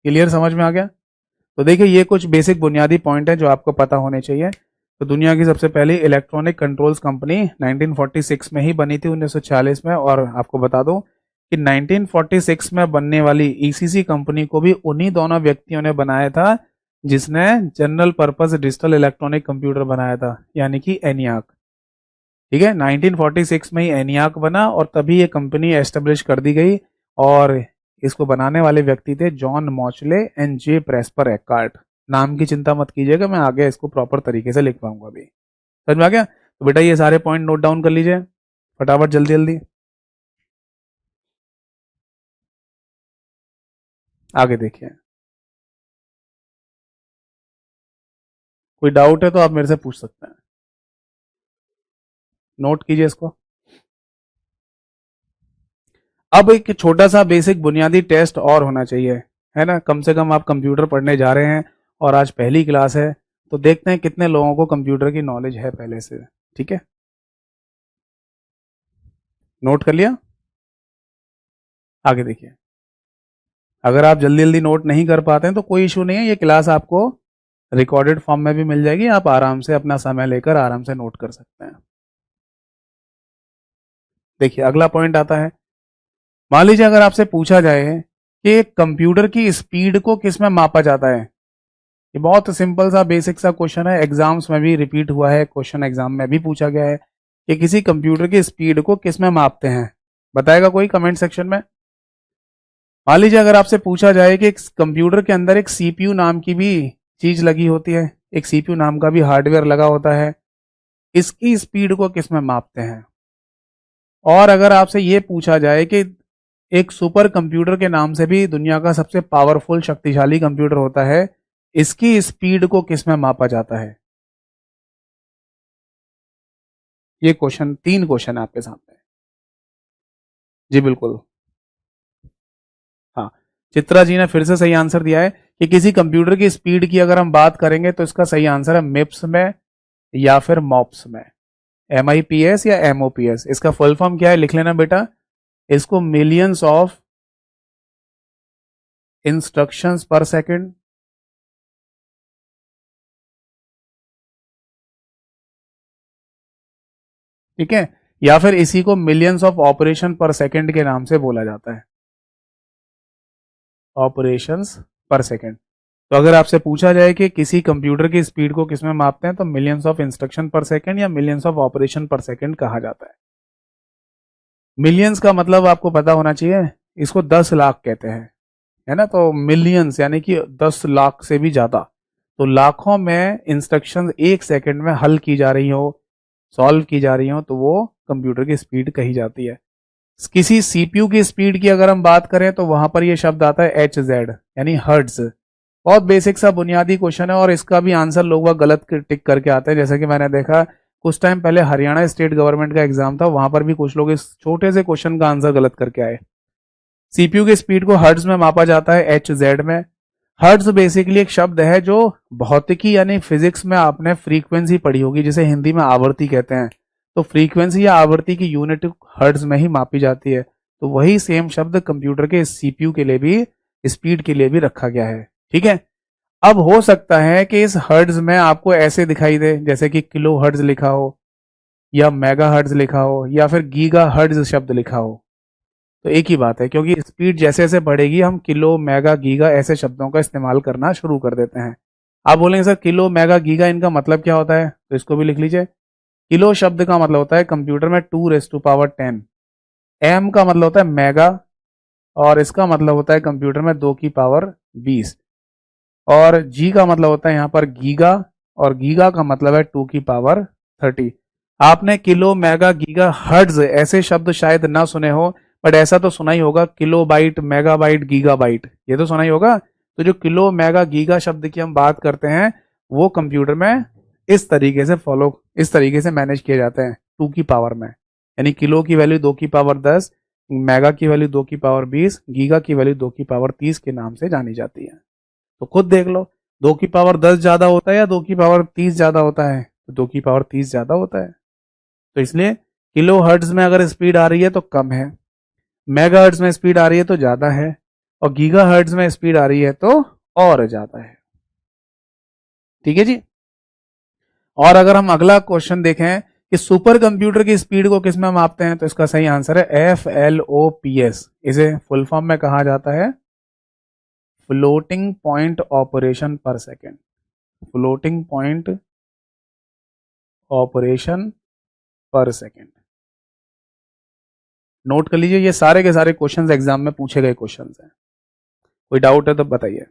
क्लियर, समझ में आ गया? तो देखिए ये कुछ बेसिक बुनियादी पॉइंट है जो आपको पता होने चाहिए। तो दुनिया की सबसे पहली इलेक्ट्रॉनिक कंट्रोल्स कंपनी 1946 में ही बनी थी, 1946 में। और आपको बता दूं कि 1946 में बनने वाली ईसीसी कंपनी को भी उन्हीं दोनों व्यक्तियों ने बनाया था जिसने general purpose digital electronic computer बनाया था, यानी कि एनियाक। ठीक है, 1946 में ही एनियाक बना और तभी ये कंपनी एस्टेब्लिश कर दी गई। और इसको बनाने वाले व्यक्ति थे John Mauchly and J Presper Eckert. नाम की चिंता मत कीजिएगा, मैं आगे इसको प्रॉपर तरीके से लिख पाऊंगा अभी। समझ में आ गया? तो बेटा ये सारे पॉइंट नोट डाउन कर लीजिए फटाफट, जल्दी जल्दी आगे देखिए। कोई डाउट है तो आप मेरे से पूछ सकते हैं, नोट कीजिए इसको। अब एक छोटा सा बेसिक बुनियादी टेस्ट और होना चाहिए, है ना? कम से कम आप कंप्यूटर पढ़ने जा रहे हैं और आज पहली क्लास है, तो देखते हैं कितने लोगों को कंप्यूटर की नॉलेज है पहले से। ठीक है, नोट कर लिया? आगे देखिए। अगर आप जल्दी जल्दी नोट नहीं कर पाते हैं तो कोई इशू नहीं है, ये क्लास आपको रिकॉर्डेड फॉर्म में भी मिल जाएगी, आप आराम से अपना समय लेकर आराम से नोट कर सकते हैं। देखिए अगला पॉइंट आता है, मान लीजिए अगर आपसे पूछा जाए कि कंप्यूटर की स्पीड को किस में मापा जाता है। ये बहुत सिंपल सा बेसिक सा क्वेश्चन है, एग्जाम्स में भी रिपीट हुआ है, क्वेश्चन एग्जाम में भी पूछा गया है कि किसी कंप्यूटर की स्पीड को किस में मापते हैं। बताएगा कोई कमेंट सेक्शन में? मान लीजिए अगर आपसे पूछा जाए कि कंप्यूटर के अंदर एक सीपीयू नाम की भी चीज लगी होती है, एक सीपीयू नाम का भी हार्डवेयर लगा होता है, इसकी स्पीड को किस में मापते हैं? और अगर आपसे ये पूछा जाए कि एक सुपर कंप्यूटर के नाम से भी दुनिया का सबसे पावरफुल शक्तिशाली कंप्यूटर होता है, इसकी स्पीड को किस में मापा जाता है? ये क्वेश्चन, 3 क्वेश्चन है आपके सामने। जी बिल्कुल, हाँ। चित्रा जी ने फिर से सही आंसर दिया है कि किसी कंप्यूटर की स्पीड की अगर हम बात करेंगे तो इसका सही आंसर है मिप्स में या फिर मॉप्स में, MIPS या MOPS। इसका फुल फॉर्म क्या है लिख लेना बेटा, इसको मिलियंस ऑफ इंस्ट्रक्शंस पर सेकंड, ठीक है, या फिर इसी को मिलियंस ऑफ ऑपरेशन पर सेकंड के नाम से बोला जाता है, ऑपरेशंस पर सेकंड। तो अगर आपसे पूछा जाए कि किसी कंप्यूटर की स्पीड को किसमें मापते हैं तो मिलियंस ऑफ इंस्ट्रक्शन पर सेकंड या मिलियंस ऑफ ऑपरेशन पर सेकंड कहा जाता है। मिलियंस का मतलब आपको पता होना चाहिए, इसको 10 लाख कहते हैं, है ना? तो मिलियंस यानी कि 10 लाख से भी ज्यादा। तो लाखों में इंस्ट्रक्शन एक सेकंड में हल की जा रही हो, सॉल्व की जा रही हो, तो वो कंप्यूटर की स्पीड कही जाती है। किसी सीपीयू की स्पीड की अगर हम बात करें तो वहां पर ये शब्द आता है HZ, यानी हर्ट्ज। बहुत बेसिक सा बुनियादी क्वेश्चन है और इसका भी आंसर लोग वह गलत टिक करके आते हैं। जैसे कि मैंने देखा कुछ टाइम पहले हरियाणा स्टेट गवर्नमेंट का एग्जाम था, वहां पर भी कुछ लोग इस छोटे से क्वेश्चन का आंसर गलत करके आए। सीपीयू की स्पीड को हर्ट्ज में मापा जाता है, HZ में। हर्ट्ज बेसिकली एक शब्द है जो भौतिकी यानी फिजिक्स में आपने फ्रीक्वेंसी पढ़ी होगी, जिसे हिंदी में आवर्ती कहते हैं। तो फ्रीक्वेंसी या आवर्ती की यूनिट हर्ट्ज में ही मापी जाती है। तो वही सेम शब्द कंप्यूटर के सीपीयू के लिए भी, स्पीड के लिए भी रखा गया है। ठीक है, अब हो सकता है कि इस हर्ट्ज में आपको ऐसे दिखाई दे जैसे कि किलो हर्ट्ज लिखा हो या मेगा हर्ट्ज लिखा हो या फिर गीगा हर्ट्ज शब्द लिखा हो। तो एक ही बात है, क्योंकि स्पीड जैसे जैसे बढ़ेगी हम किलो मेगा गीगा ऐसे शब्दों का इस्तेमाल करना शुरू कर देते हैं। आप बोलेंगे सर किलो मेगा गीगा इनका मतलब क्या होता है, तो इसको भी लिख लीजिए। किलो शब्द का मतलब होता है कंप्यूटर में 2⁻10। एम का मतलब होता है मेगा, और इसका मतलब होता है कंप्यूटर में 2⁻20। और जी का मतलब होता है यहाँ पर गीगा, और गीगा का मतलब है 2⁻30। आपने किलो मेगा गीगा हर्ट्ज ऐसे शब्द शायद ना सुने हो, बट ऐसा तो सुना ही होगा, kilobyte megabyte gigabyte, ये तो सुना ही होगा। तो जो किलो मेगा गीगा शब्द की हम बात करते हैं, वो कंप्यूटर में इस तरीके से मैनेज किए जाते हैं 2 की पावर में। यानी किलो की वैल्यू 2⁻10, मेगा की वैल्यू 2⁻20, गीगा की वैल्यू 2⁻30 के नाम से जानी जाती है। तो खुद देख लो, 2⁻10 ज्यादा होता है या 2⁻30 ज्यादा होता है, तो 2⁻30 ज्यादा होता है। तो इसलिए किलो हर्ट्ज में अगर स्पीड आ रही है तो कम है, मेगा हर्ट्ज में स्पीड आ रही है तो ज्यादा है, और गीगा हर्ट्ज में स्पीड आ रही है तो और ज्यादा है। ठीक है जी। और अगर हम अगला क्वेश्चन देखें कि सुपर कंप्यूटर की स्पीड को किस में मापते हैं, तो इसका सही आंसर है FLOPS। इसे फुल फॉर्म में कहा जाता है फ्लोटिंग पॉइंट ऑपरेशन पर सेकेंड। फ्लोटिंग पॉइंट ऑपरेशन पर सेकेंड। नोट कर लीजिए, ये सारे के सारे क्वेश्चंस एग्जाम में पूछे गए क्वेश्चंस हैं। कोई डाउट है तो बताइए,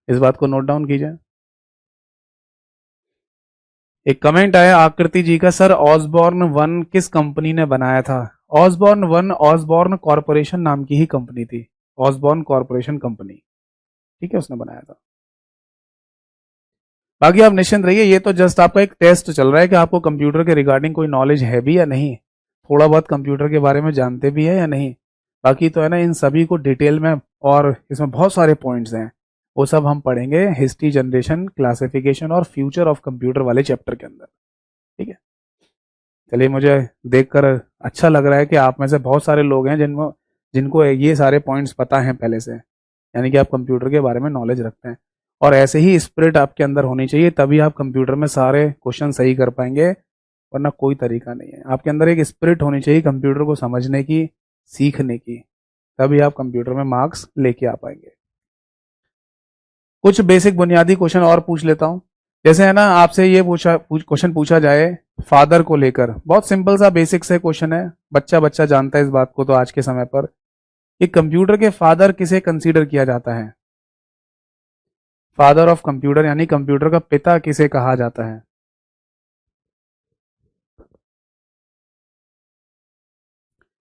इस बात को नोट डाउन कीजिए। एक कमेंट आया आकृति जी का, सर ऑसबॉर्न वन किस कंपनी ने बनाया था। ऑसबॉर्न वन ऑसबॉर्न कॉरपोरेशन नाम की ही कंपनी थी, ऑसबॉर्न कॉरपोरेशन कंपनी, ठीक है, उसने बनाया था। बाकी आप निश्चिंत रहिए, ये तो जस्ट आपका एक टेस्ट चल रहा है कि आपको कंप्यूटर के रिगार्डिंग कोई नॉलेज है भी या नहीं, थोड़ा बहुत कंप्यूटर के बारे में जानते भी है या नहीं। बाकी तो है ना, इन सभी को डिटेल में, और इसमें बहुत सारे पॉइंट्स हैं, वो सब हम पढ़ेंगे हिस्ट्री, जनरेशन, क्लासिफिकेशन और फ्यूचर ऑफ कंप्यूटर वाले चैप्टर के अंदर। ठीक है, चलिए, मुझे देखकर अच्छा लग रहा है कि आप में से बहुत सारे लोग हैं जिनको जिनको ये सारे पॉइंट्स पता हैं पहले से, यानी कि आप कंप्यूटर के बारे में नॉलेज रखते हैं। और ऐसे ही स्पिरिट आपके अंदर होनी चाहिए, तभी आप कंप्यूटर में सारे क्वेश्चन सही कर पाएंगे, वरना कोई तरीका नहीं है। आपके अंदर एक स्पिरिट होनी चाहिए कंप्यूटर को समझने की, सीखने की, तभी आप कंप्यूटर में मार्क्स लेके आ पाएंगे। कुछ बेसिक बुनियादी क्वेश्चन और पूछ लेता हूं। जैसे है ना, आपसे ये क्वेश्चन पूछा जाए फादर को लेकर, बहुत सिंपल सा बेसिक से क्वेश्चन है, बच्चा बच्चा जानता है इस बात को तो आज के समय पर, कि कंप्यूटर के फादर किसे कंसीडर किया जाता है। फादर ऑफ कंप्यूटर यानी कंप्यूटर का पिता किसे कहा जाता है।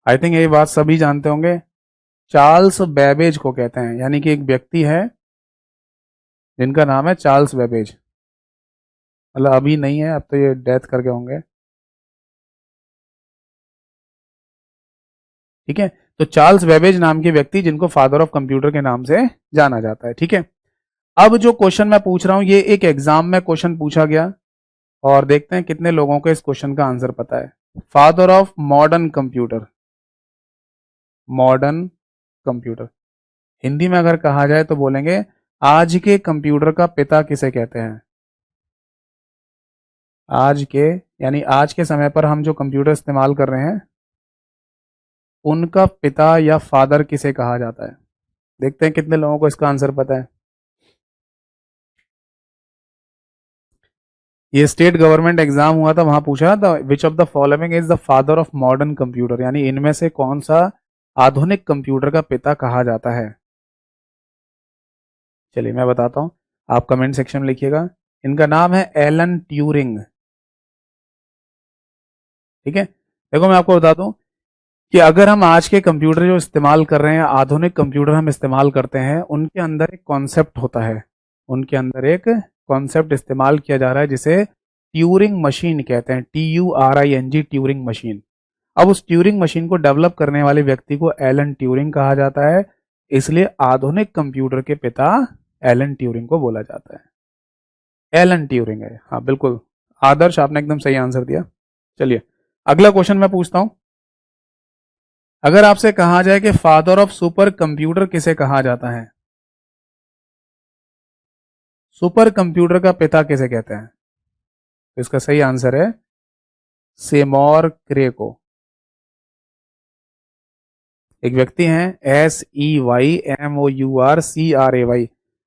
आई थिंक ये बात सभी जानते होंगे, चार्ल्स बेबेज को कहते हैं, यानी कि एक व्यक्ति है जिनका नाम है चार्ल्स बेबेज। मतलब अभी नहीं है, अब तो ये डेथ करके होंगे। ठीक है, तो चार्ल्स बेबेज नाम के व्यक्ति जिनको फादर ऑफ कंप्यूटर के नाम से जाना जाता है। ठीक है, अब जो क्वेश्चन मैं पूछ रहा हूं, ये एक एग्जाम में क्वेश्चन पूछा गया, और देखते हैं कितने लोगों को इस क्वेश्चन का आंसर पता है। Father of modern computer, modern computer, Hindi में अगर कहा जाए तो बोलेंगे आज के कंप्यूटर का पिता किसे कहते हैं। आज के, यानी आज के समय पर हम जो कंप्यूटर इस्तेमाल कर रहे हैं, उनका पिता या फादर किसे कहा जाता है। देखते हैं कितने लोगों को इसका आंसर पता है। ये स्टेट गवर्नमेंट एग्जाम हुआ था, वहां पूछा था विच of the following is the father of modern computer, यानी इनमें से कौन सा आधुनिक कंप्यूटर का पिता कहा जाता है। चलिए मैं बताता हूं, आप कमेंट सेक्शन में लिखिएगा। इनका नाम है एलन ट्यूरिंग। ठीक है, देखो मैं आपको बता दूं कि अगर हम आज के कंप्यूटर जो इस्तेमाल कर रहे हैं, आधुनिक कंप्यूटर हम इस्तेमाल करते हैं, उनके अंदर एक कॉन्सेप्ट होता है, उनके अंदर एक कॉन्सेप्ट इस्तेमाल किया जा रहा है जिसे ट्यूरिंग मशीन कहते हैं, TURING, ट्यूरिंग मशीन। अब उस ट्यूरिंग मशीन को डेवलप करने वाले व्यक्ति को एलन ट्यूरिंग कहा जाता है, इसलिए आधुनिक कंप्यूटर के पिता एलन ट्यूरिंग को बोला जाता है। एलन ट्यूरिंग है, हाँ बिल्कुल आदर्श, आपने एकदम सही आंसर दिया। चलिए अगला क्वेश्चन मैं पूछता हूं। अगर आपसे कहा जाए कि फादर ऑफ सुपर कंप्यूटर किसे कहा जाता है, सुपर कंप्यूटर का पिता किसे कहते हैं, तो इसका सही आंसर है सेमोर क्रे को। एक व्यक्ति हैं SEYMOURCRAY,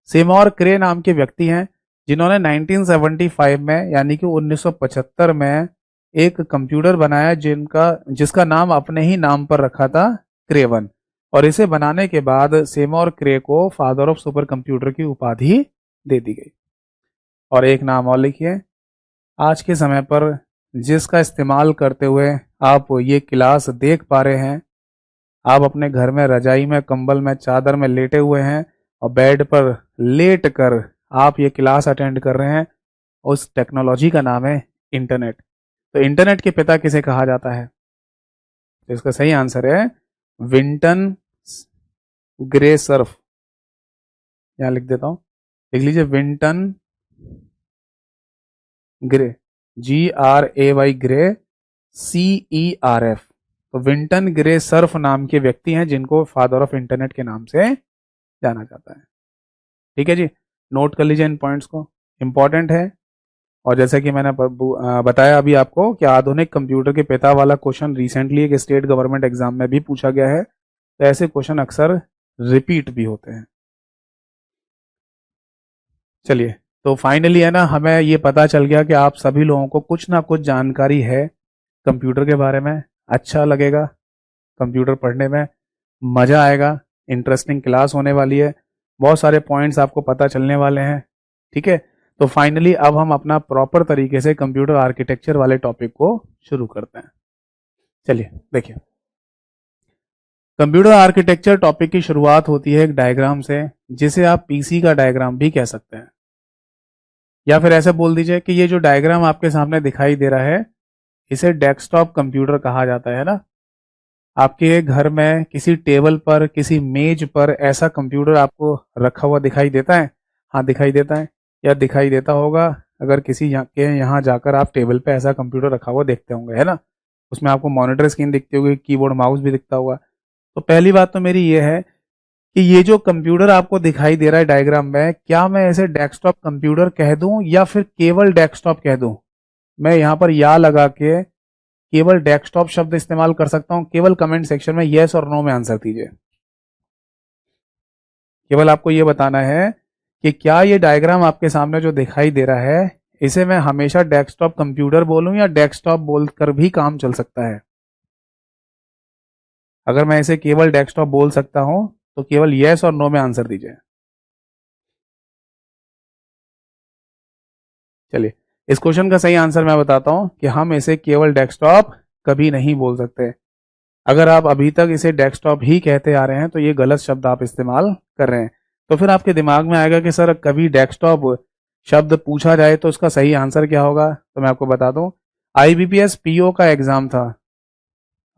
सेमोर क्रे नाम के व्यक्ति हैं, जिन्होंने 1975 में यानी कि 1975 में एक कंप्यूटर बनाया जिसका नाम अपने ही नाम पर रखा था, क्रे 1। और इसे बनाने के बाद सेमोर क्रे को फादर ऑफ सुपर कंप्यूटर की उपाधि दे दी गई। और एक नाम और लिखिए, आज के समय पर जिसका इस्तेमाल करते हुए आप ये क्लास देख पा रहे हैं, आप अपने घर में रजाई में, कंबल में, चादर में लेटे हुए हैं और बेड पर लेट कर आप ये क्लास अटेंड कर रहे हैं, उस टेक्नोलॉजी का नाम है इंटरनेट। तो इंटरनेट के पिता किसे कहा जाता है? तो इसका सही आंसर है विंटन ग्रे सर्फ। यहां लिख देता हूं, लिख लीजिए Vinton grey, GRAY grey CERF। तो विंटन ग्रे सर्फ नाम के व्यक्ति हैं जिनको फादर ऑफ इंटरनेट के नाम से जाना जाता है। ठीक है जी, नोट कर लीजिए इन पॉइंट्स को, इंपॉर्टेंट है। और जैसे कि मैंने बताया अभी आपको कि आधुनिक कंप्यूटर के पिता वाला क्वेश्चन रिसेंटली एक स्टेट गवर्नमेंट एग्जाम में भी पूछा गया है, तो ऐसे क्वेश्चन अक्सर रिपीट भी होते हैं। चलिए, तो फाइनली है ना, हमें ये पता चल गया कि आप सभी लोगों को कुछ ना कुछ जानकारी है कंप्यूटर के बारे में। अच्छा लगेगा, कंप्यूटर पढ़ने में मज़ा आएगा, इंटरेस्टिंग क्लास होने वाली है, बहुत सारे पॉइंट्स आपको पता चलने वाले हैं। ठीक है, तो फाइनली अब हम अपना प्रॉपर तरीके से कंप्यूटर आर्किटेक्चर वाले टॉपिक को शुरू करते हैं। चलिए देखिए, कंप्यूटर आर्किटेक्चर टॉपिक की शुरुआत होती है एक डायग्राम से, जिसे आप पीसी का डायग्राम भी कह सकते हैं, या फिर ऐसे बोल दीजिए कि ये जो डायग्राम आपके सामने दिखाई दे रहा है, इसे डेस्कटॉप कंप्यूटर कहा जाता है ना। आपके घर में किसी टेबल पर, किसी मेज पर ऐसा कंप्यूटर आपको रखा हुआ दिखाई देता है? हाँ, दिखाई देता है, या दिखाई देता होगा अगर किसी यहाँ जाकर आप टेबल पे ऐसा कंप्यूटर रखा हुआ देखते होंगे, है ना। उसमें आपको मॉनिटर स्क्रीन दिखती होगी, कीबोर्ड माउस भी दिखता होगा। तो पहली बात तो मेरी ये है कि ये जो कंप्यूटर आपको दिखाई दे रहा है डायग्राम में, क्या मैं इसे डेस्कटॉप कंप्यूटर कह दूं या फिर केवल डेस्कटॉप कह दूं? मैं यहाँ पर या लगा के केवल डेस्कटॉप शब्द इस्तेमाल कर सकता हूं। केवल कमेंट सेक्शन में यस और नो में आंसर दीजिए। केवल आपको यह बताना है कि क्या ये डायग्राम आपके सामने जो दिखाई दे रहा है, इसे मैं हमेशा डेस्कटॉप कंप्यूटर बोलूं या डेस्कटॉप बोलकर भी काम चल सकता है? अगर मैं इसे केवल डेस्कटॉप बोल सकता हूं तो केवल यस और नो में आंसर दीजिए। चलिए, इस क्वेश्चन का सही आंसर मैं बताता हूं कि हम इसे केवल डेस्कटॉप कभी नहीं बोल सकते। अगर आप अभी तक इसे डेस्कटॉप ही कहते आ रहे हैं तो ये गलत शब्द आप इस्तेमाल कर रहे हैं। तो फिर आपके दिमाग में आएगा कि सर कभी डेस्कटॉप शब्द पूछा जाए तो उसका सही आंसर क्या होगा? तो मैं आपको बता दूं, IBPS PO का एग्जाम था।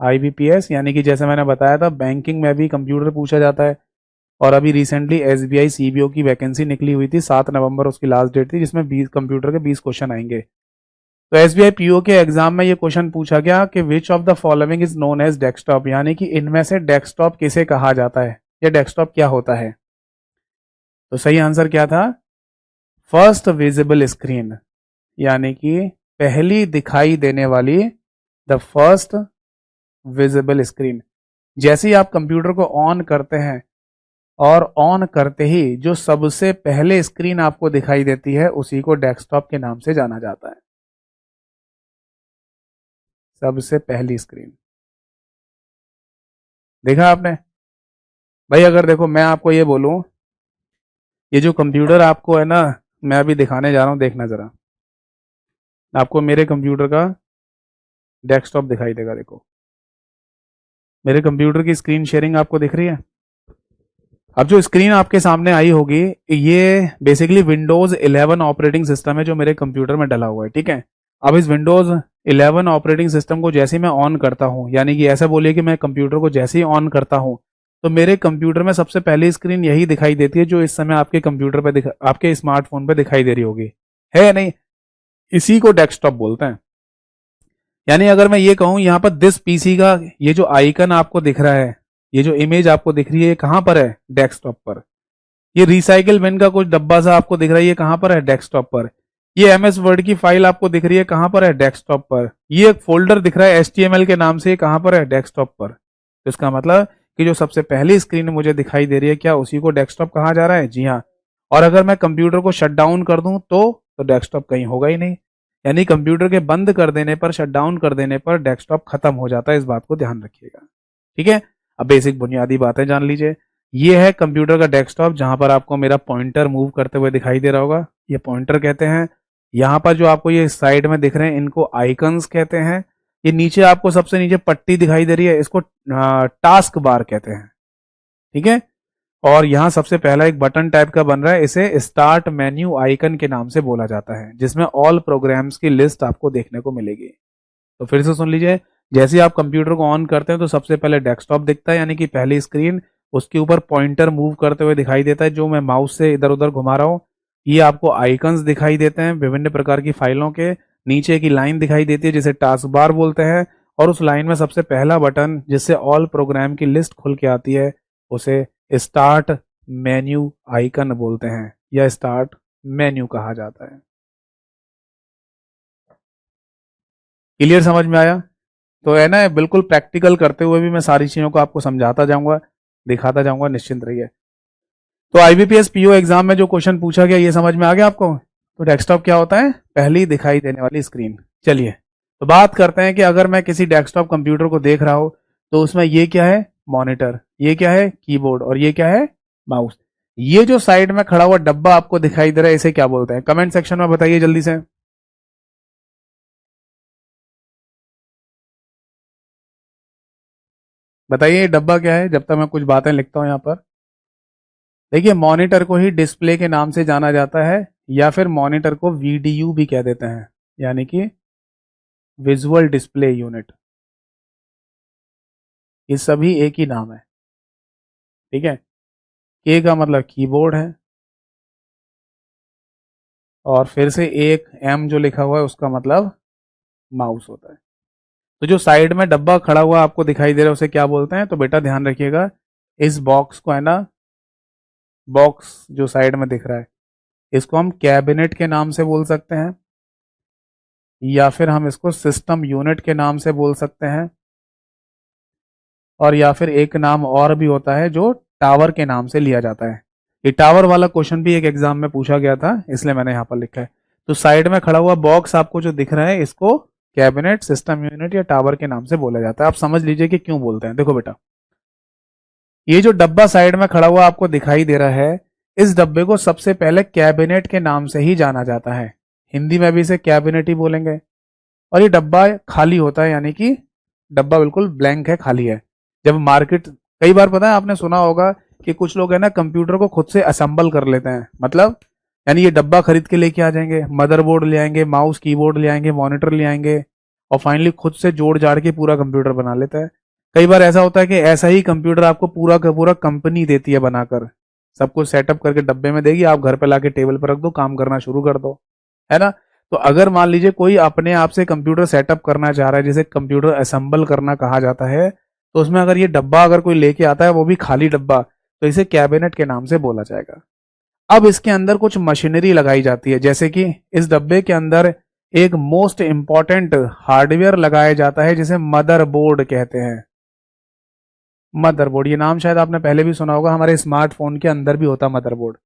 IBPS यानी कि जैसे मैंने बताया था, बैंकिंग में भी कंप्यूटर पूछा जाता है। और अभी रिसेंटली SBI CBO की वैकेंसी निकली हुई थी, 7 नवंबर उसकी लास्ट डेट थी, जिसमें 20 कंप्यूटर के 20 क्वेश्चन आएंगे। तो SBI PO के एग्जाम में ये क्वेश्चन पूछा गया कि which of the following is known as desktop, यानी कि इनमें से डेस्कटॉप किसे कहा जाता है या डेस्कटॉप क्या होता है? तो सही आंसर क्या था? फर्स्ट विजिबल स्क्रीन, यानी कि पहली दिखाई देने वाली, द फर्स्ट विजिबल स्क्रीन। जैसे ही आप कंप्यूटर को ऑन करते हैं और ऑन करते ही जो सबसे पहले स्क्रीन आपको दिखाई देती है, उसी को डेस्कटॉप के नाम से जाना जाता है। सबसे पहली स्क्रीन, देखा आपने भाई? अगर देखो मैं आपको ये बोलूं, ये जो कंप्यूटर आपको है ना, मैं अभी दिखाने जा रहा हूं, देखना जरा, आपको मेरे कंप्यूटर का डेस्कटॉप दिखाई देगा। देखो, मेरे कंप्यूटर की स्क्रीन शेयरिंग आपको दिख रही है। अब जो स्क्रीन आपके सामने आई होगी, ये बेसिकली विंडोज 11 ऑपरेटिंग सिस्टम है जो मेरे कंप्यूटर में डला हुआ है। ठीक है, अब इस विंडोज 11 ऑपरेटिंग सिस्टम को जैसे ही मैं ऑन करता हूं, यानी कि ऐसा बोलिए कि मैं कंप्यूटर को जैसे ही ऑन करता हूं, तो मेरे कंप्यूटर में सबसे पहली स्क्रीन यही दिखाई देती है जो इस समय आपके कंप्यूटर पे आपके स्मार्टफोन पे दिखाई दे रही होगी, है या नहीं? इसी को डेस्कटॉप बोलते हैं। यानी अगर मैं ये कहूं, यहां पर दिस पीसी का ये जो आइकन आपको दिख रहा है, ये जो इमेज आपको दिख रही है, ये कहां पर है? डेस्कटॉप पर। ये रिसाइकिल बिन का कुछ डब्बा सा आपको दिख रहा है, ये कहां पर है? डेस्कटॉप पर। ये MS वर्ड की फाइल आपको दिख रही है, कहां पर है? डेस्कटॉप पर। ये एक फोल्डर दिख रहा है HTML के नाम से, कहां पर है? डेस्कटॉप पर। तो इसका मतलब कि जो सबसे पहली स्क्रीन मुझे दिखाई दे रही है, क्या उसी को डेस्कटॉप कहा जा रहा है? जी हाँ। और अगर मैं कंप्यूटर को शट डाउन कर दूं तो डेस्कटॉप कहीं होगा ही नहीं। यानी कंप्यूटर के बंद कर देने पर, शट डाउन कर देने पर डेस्कटॉप खत्म हो जाता है। इस बात को ध्यान रखिएगा, ठीक है। अब बेसिक बुनियादी बातें जान लीजिए। ये है कंप्यूटर का डेस्कटॉप, जहां पर आपको मेरा पॉइंटर मूव करते हुए दिखाई दे रहा होगा, ये पॉइंटर कहते हैं। यहाँ पर जो आपको ये साइड में दिख रहे हैं, इनको आइकन्स कहते हैं। ये नीचे आपको सबसे नीचे पट्टी दिखाई दे रही है, इसको टास्क बार कहते हैं, ठीक है। और यहाँ सबसे पहला एक बटन टाइप का बन रहा है, इसे स्टार्ट मेन्यू आइकन के नाम से बोला जाता है, जिसमें ऑल प्रोग्राम्स की लिस्ट आपको देखने को मिलेगी। तो फिर से सुन लीजिए, जैसे ही आप कंप्यूटर को ऑन करते हैं तो सबसे पहले डेस्कटॉप दिखता है, यानी कि पहली स्क्रीन। उसके ऊपर पॉइंटर मूव करते हुए दिखाई देता है, जो मैं माउस से इधर उधर घुमा रहा हूँ। ये आपको आइकन्स दिखाई देते हैं विभिन्न प्रकार की फाइलों के। नीचे की लाइन दिखाई देती है जिसे टास्क बार बोलते हैं, और उस लाइन में सबसे पहला बटन जिससे ऑल प्रोग्राम की लिस्ट खुल के आती है, उसे स्टार्ट मेन्यू आइकन बोलते हैं, या स्टार्ट मेन्यू कहा जाता है। क्लियर, समझ में आया? तो है ना, बिल्कुल प्रैक्टिकल करते हुए भी मैं सारी चीजों को आपको समझाता जाऊंगा, दिखाता जाऊंगा, निश्चिंत रहिए। तो आईबीपीएस पीओ एग्जाम में जो क्वेश्चन पूछा गया, ये समझ में आ गया आपको? तो डेस्कटॉप क्या होता है? पहली दिखाई देने वाली स्क्रीन। चलिए, तो बात करते हैं कि अगर मैं किसी डेस्कटॉप कंप्यूटर को देख रहा हूं, तो उसमें ये क्या है? मॉनिटर। ये क्या है? कीबोर्ड। और ये क्या है? माउस। ये जो साइड में खड़ा हुआ डब्बा आपको दिखाई दे रहा है, इसे क्या बोलते हैं? कमेंट सेक्शन में बताइए जल्दी से। बताइए डब्बा क्या है, जब तक मैं कुछ बातें लिखता हूं यहां पर। देखिए, मॉनिटर को ही डिस्प्ले के नाम से जाना जाता है, या फिर मॉनिटर को वीडीयू भी कह देते हैं, यानी कि विजुअल डिस्प्ले यूनिट। ये सभी एक ही नाम है, ठीक है। के का मतलब कीबोर्ड है, और फिर से एक एम जो लिखा हुआ है उसका मतलब माउस होता है। तो जो साइड में डब्बा खड़ा हुआ आपको दिखाई दे रहा है, उसे क्या बोलते हैं? तो बेटा ध्यान रखिएगा, इस बॉक्स को है ना, बॉक्स जो साइड में दिख रहा है, इसको हम कैबिनेट के नाम से बोल सकते हैं, या फिर हम इसको सिस्टम यूनिट के नाम से बोल सकते हैं, और या फिर एक नाम और भी होता है जो टावर के नाम से लिया जाता है। ये टावर वाला क्वेश्चन भी एक एग्जाम में पूछा गया था, इसलिए मैंने यहाँ पर लिखा है। तो साइड में खड़ा हुआ बॉक्स आपको जो दिख रहा है, इसको कैबिनेट, सिस्टम यूनिट या टावर के नाम से बोला जाता है। आप समझ लीजिए कि क्यों बोलते हैं। देखो बेटा, ये जो डब्बा साइड में खड़ा हुआ आपको दिखाई दे रहा है, इस डब्बे को सबसे पहले कैबिनेट के नाम से ही जाना जाता है। हिंदी में भी इसे कैबिनेट ही बोलेंगे। और ये डब्बा खाली होता है, यानी कि डब्बा बिल्कुल ब्लैंक है, खाली है। जब मार्केट, कई बार पता है आपने सुना होगा कि कुछ लोग है ना कंप्यूटर को खुद से असेंबल कर लेते हैं, मतलब यानी ये डब्बा खरीद के लेके आ जाएंगे, मदरबोर्ड ले आएंगे, माउस कीबोर्ड ले आएंगे, मॉनिटर ले आएंगे, और फाइनली खुद से जोड़ जाड़ के पूरा कंप्यूटर बना लेता है। कई बार ऐसा होता है कि ऐसा ही कंप्यूटर आपको पूरा का पूरा कंपनी देती है बनाकर, सब कुछ सेटअप करके डब्बे में देगी, आप घर पे लाके टेबल पर रख दो, काम करना शुरू कर दो, है ना। तो अगर मान लीजिए कोई अपने आप से कंप्यूटर सेटअप करना चाह रहा है, जिसे कंप्यूटर असेंबल करना कहा जाता है, तो उसमें अगर ये डब्बा अगर कोई लेके आता है, वो भी खाली डब्बा, तो इसे कैबिनेट के नाम से बोला जाएगा। अब इसके अंदर कुछ मशीनरी लगाई जाती है, जैसे कि इस डब्बे के अंदर एक मोस्ट इंपॉर्टेंट हार्डवेयर लगाया जाता है, जिसे मदरबोर्ड कहते हैं। मदरबोर्ड, ये नाम शायद आपने पहले भी सुना होगा, हमारे स्मार्टफोन के अंदर भी होता है मदरबोर्ड,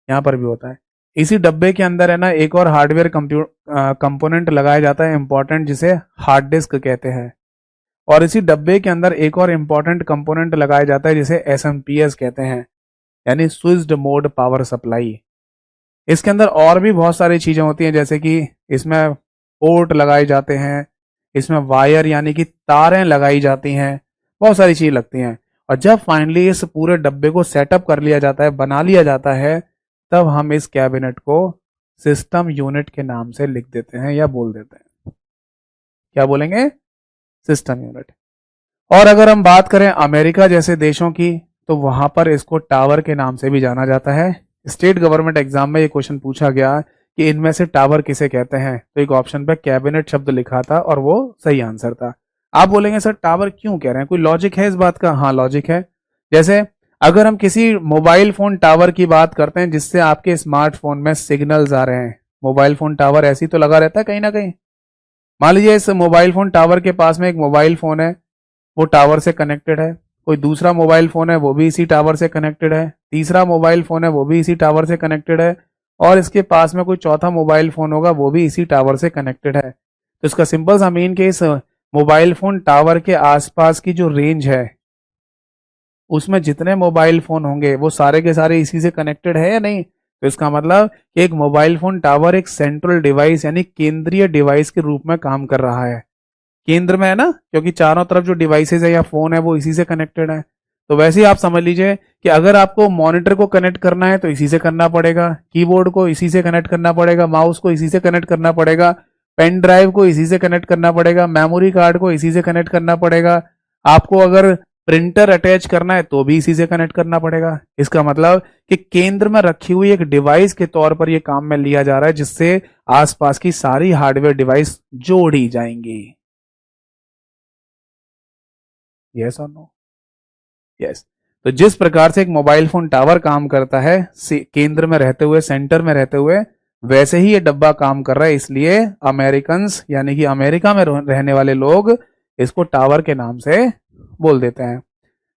यहाँ पर भी होता है। इसी डब्बे के अंदर है ना एक और हार्डवेयर कंपोनेंट लगाया जाता है इंपॉर्टेंट, जिसे हार्ड डिस्क कहते हैं। और इसी डब्बे के अंदर एक और इंपॉर्टेंट कंपोनेंट लगाया जाता है, जिसे एसएमपीएस कहते हैं, यानी स्विच्ड मोड पावर सप्लाई। इसके अंदर और भी बहुत सारी चीजें होती हैं, जैसे कि इसमें पोर्ट लगाए जाते हैं, इसमें वायर यानी कि तारें लगाई जाती हैं, बहुत सारी चीज लगती हैं। और जब फाइनली इस पूरे डब्बे को सेटअप कर लिया जाता है, बना लिया जाता है, तब हम इस कैबिनेट को सिस्टम यूनिट के नाम से लिख देते हैं या बोल देते हैं। क्या बोलेंगे? System unit. और अगर हम बात करें अमेरिका जैसे देशों की, तो वहां पर इसको टावर के नाम से भी जाना जाता है। स्टेट गवर्नमेंट एग्जाम में ये क्वेश्चन पूछा गया कि इनमें से टावर किसे कहते हैं, तो एक ऑप्शन पे कैबिनेट शब्द लिखा था, और वो सही आंसर था। आप बोलेंगे सर टावर क्यों कह रहे हैं, कोई लॉजिक है इस बात का? हाँ, लॉजिक है। जैसे अगर हम किसी मोबाइल फोन टावर की बात करते हैं, जिससे आपके स्मार्टफोन में सिग्नल्स आ रहे हैं, मोबाइल फोन टावर ऐसे ही तो लगा रहता है कहीं ना कहीं। मान लीजिए इस मोबाइल फोन टावर के पास में एक मोबाइल फोन है, वो टावर से कनेक्टेड है, कोई दूसरा मोबाइल फोन है वो भी इसी टावर से कनेक्टेड है, तीसरा मोबाइल फोन है वो भी इसी टावर से कनेक्टेड है, और इसके पास में कोई चौथा मोबाइल फोन होगा वो भी इसी टावर से कनेक्टेड है। तो इसका सिंपल सा मीन कि इस मोबाइल फोन टावर के आसपास की जो रेंज है उसमें जितने मोबाइल फोन होंगे वो सारे के सारे इसी से कनेक्टेड है या नहीं। तो इसका मतलब कि एक मोबाइल फोन टावर एक सेंट्रल डिवाइस यानी केंद्रीय डिवाइस के रूप में काम कर रहा है। केंद्र में है ना, क्योंकि चारों तरफ जो डिवाइसेज है या फोन है वो इसी से कनेक्टेड है। तो वैसे ही आप समझ लीजिए कि अगर आपको मॉनिटर को कनेक्ट करना है तो इसी से करना पड़ेगा, कीबोर्ड को इसी से कनेक्ट करना पड़ेगा, माउस को इसी से कनेक्ट करना पड़ेगा, पेन ड्राइव को इसी से कनेक्ट करना पड़ेगा, मेमोरी कार्ड को इसी से कनेक्ट करना पड़ेगा, आपको अगर प्रिंटर अटैच करना है तो भी इसी से कनेक्ट करना पड़ेगा। इसका मतलब कि केंद्र में रखी हुई एक डिवाइस के तौर पर यह काम में लिया जा रहा है जिससे आसपास की सारी हार्डवेयर डिवाइस जोड़ी जाएंगी। यस और नो? यस। तो जिस प्रकार से एक मोबाइल फोन टावर काम करता है केंद्र में रहते हुए, सेंटर में रहते हुए, वैसे ही ये डब्बा काम कर रहा है। इसलिए अमेरिकन्स यानी कि अमेरिका में रहने वाले लोग इसको टावर के नाम से बोल देते हैं।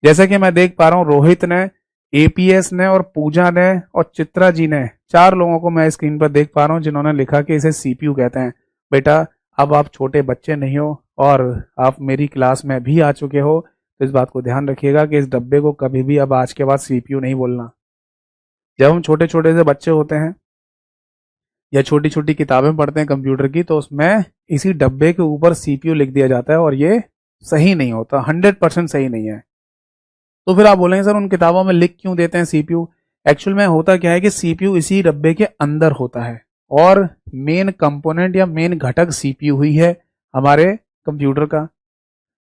जैसे कि मैं देख पा रहा हूं रोहित ने, एपीएस ने और पूजा ने और चित्रा जी ने, 4 लोगों को मैं स्क्रीन पर देख पा रहा हूं जिन्होंने लिखा कि इसे सीपीयू कहते हैं। बेटा अब आप छोटे बच्चे नहीं हो और आप मेरी क्लास में भी आ चुके हो, तो इस बात को ध्यान रखिएगा कि इस डब्बे को कभी भी अब आज के बाद सीपीयू नहीं बोलना। जब हम छोटे छोटे से बच्चे होते हैं या छोटी छोटी किताबें पढ़ते हैं कंप्यूटर की, तो उसमें इसी डब्बे के ऊपर सीपीयू लिख दिया जाता है और ये सही नहीं होता, 100% सही नहीं है। तो फिर आप बोलेंगे सर उन किताबों में लिख क्यों देते हैं सीपीयू? एक्चुअल में होता क्या है कि सीपीयू इसी डब्बे के अंदर होता है और मेन कंपोनेंट या मेन घटक सीपीयू ही है हमारे कंप्यूटर का।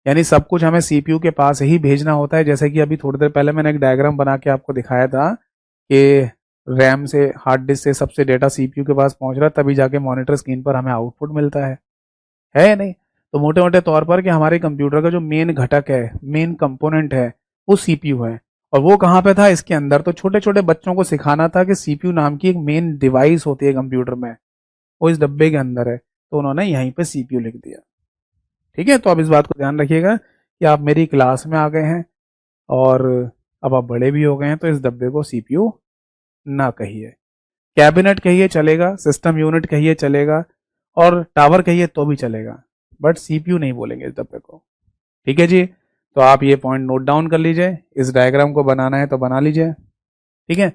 यानी सब कुछ हमें सीपीयू के पास ही भेजना होता है। जैसे कि अभी थोड़ी देर पहले मैंने एक डायग्राम बना के आपको दिखाया था कि रैम से, हार्ड डिस्क से सबसे डेटा सीपीयू के पास पहुंच रहा है, तभी जाके मॉनिटर स्क्रीन पर हमें आउटपुट मिलता है या नहीं? तो मोटे मोटे तौर पर कि हमारे कंप्यूटर का जो मेन घटक है, मेन कंपोनेंट है, वो सीपीयू है। और वो कहाँ पे था? इसके अंदर। तो छोटे छोटे बच्चों को सिखाना था कि सीपीयू नाम की एक मेन डिवाइस होती है कंप्यूटर में, वो इस डब्बे के अंदर है, तो उन्होंने यहीं पे सीपीयू लिख दिया। ठीक है, तो अब इस बात को ध्यान रखिएगा कि आप मेरी क्लास में आ गए हैं और अब आप बड़े भी हो गए हैं, तो इस डब्बे को सीपीयू ना कहिए। कैबिनेट कहिए चलेगा, सिस्टम यूनिट कहिए चलेगा, और टावर कहिए तो भी चलेगा, बट सीपीयू नहीं बोलेंगे इस डब्बे को। ठीक है जी, तो आप ये पॉइंट नोट डाउन कर लीजिए। इस डायग्राम को बनाना है तो बना लीजिए। ठीक है,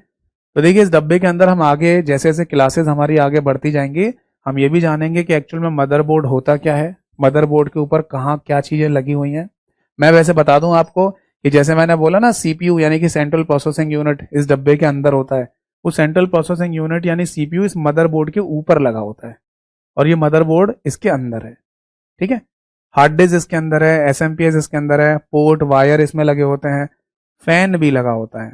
तो देखिए इस डब्बे के अंदर हम आगे जैसे जैसे क्लासेस हमारी आगे बढ़ती जाएंगी, हम ये भी जानेंगे कि एक्चुअल में मदरबोर्ड होता क्या है, मदरबोर्ड के ऊपर कहाँ क्या चीजें लगी हुई हैं। मैं वैसे बता दूं आपको कि जैसे मैंने बोला ना, सीपीयू यानी कि सेंट्रल प्रोसेसिंग यूनिट इस डब्बे के अंदर होता है। वो सेंट्रल प्रोसेसिंग यूनिट यानी सीपीयू इस मदरबोर्ड के ऊपर लगा होता है और ये मदरबोर्ड इसके अंदर है। ठीक है, हार्ड डिस्क इसके अंदर है, एसएमपीएस इसके अंदर है, पोर्ट वायर इसमें लगे होते हैं, फैन भी लगा होता है,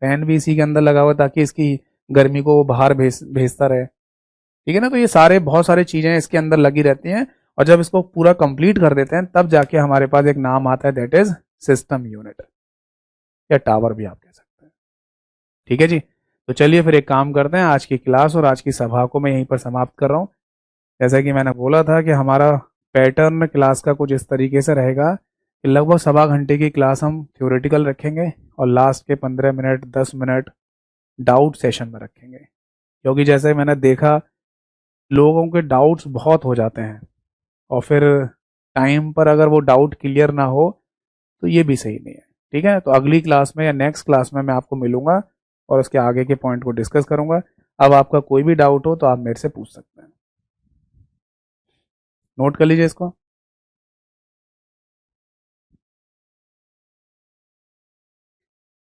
फैन भी इसी के अंदर लगा हुआ है ताकि इसकी गर्मी को वो बाहर भेजता रहे। ठीक है ना, तो ये सारे बहुत सारी चीजें इसके अंदर लगी रहती हैं और जब इसको पूरा कंप्लीट कर देते हैं तब जाके हमारे पास एक नाम आता है, दैट इज सिस्टम यूनिट या टावर भी आप कह सकते हैं। ठीक है जी, तो चलिए फिर एक काम करते हैं, आज की क्लास और आज की सभा को मैं यहीं पर समाप्त कर रहा हूँ। जैसा कि मैंने बोला था कि हमारा पैटर्न क्लास का कुछ इस तरीके से रहेगा कि लगभग 1.25 घंटे की क्लास हम थ्योरेटिकल रखेंगे और लास्ट के 15 मिनट 10 मिनट डाउट सेशन में रखेंगे। क्योंकि जैसे मैंने देखा लोगों के डाउट्स बहुत हो जाते हैं और फिर टाइम पर अगर वो डाउट क्लियर ना हो तो ये भी सही नहीं है। ठीक है, तो अगली क्लास में या नेक्स्ट क्लास में मैं आपको मिलूंगा और उसके आगे के पॉइंट को डिस्कस करूंगा। अब आपका कोई भी डाउट हो तो आप मेरे से पूछ सकते हैं। नोट कर लीजिए इसको।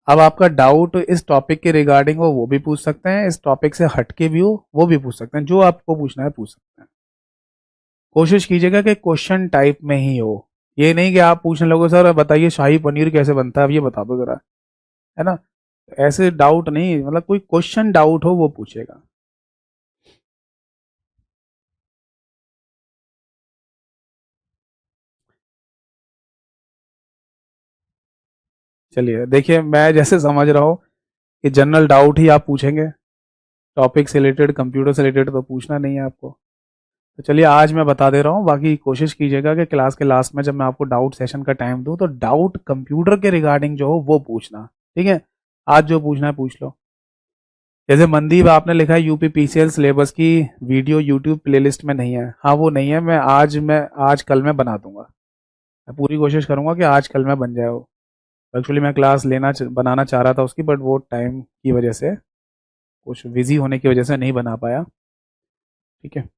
अब आपका डाउट इस टॉपिक के रिगार्डिंग हो वो भी पूछ सकते हैं, इस टॉपिक से हटके भी हो वो भी पूछ सकते हैं, जो आपको पूछना है पूछ सकते हैं। कोशिश कीजिएगा कि क्वेश्चन टाइप में ही हो, ये नहीं कि आप पूछने लगो सर बताइए शाही पनीर कैसे बनता है, अब ये बता दो जरा, है ना? ऐसे डाउट नहीं, मतलब कोई क्वेश्चन डाउट हो वो पूछेगा। चलिए देखिए, मैं जैसे समझ रहा हूँ कि जनरल डाउट ही आप पूछेंगे, टॉपिक से रिलेटेड, कंप्यूटर से रिलेटेड तो पूछना नहीं है आपको। तो चलिए आज मैं बता दे रहा हूँ, बाकी कोशिश कीजिएगा कि क्लास के लास्ट में जब मैं आपको डाउट सेशन का टाइम दूँ तो डाउट कंप्यूटर के रिगार्डिंग जो हो वो पूछना, ठीक है। आज जो पूछना है पूछ लो। जैसे मनदीप आपने लिखा है यूपी पीसीएल सिलेबस की वीडियो यूट्यूब प्लेलिस्ट में नहीं है, हाँ वो नहीं है, मैं आज कल में बना दूंगा। मैं पूरी कोशिश करूंगा कि आज कल में बन जाए वो। एक्चुअली मैं क्लास बनाना चाह रहा था उसकी, बट वो टाइम की वजह से, कुछ बिजी होने की वजह से नहीं बना पाया, ठीक है।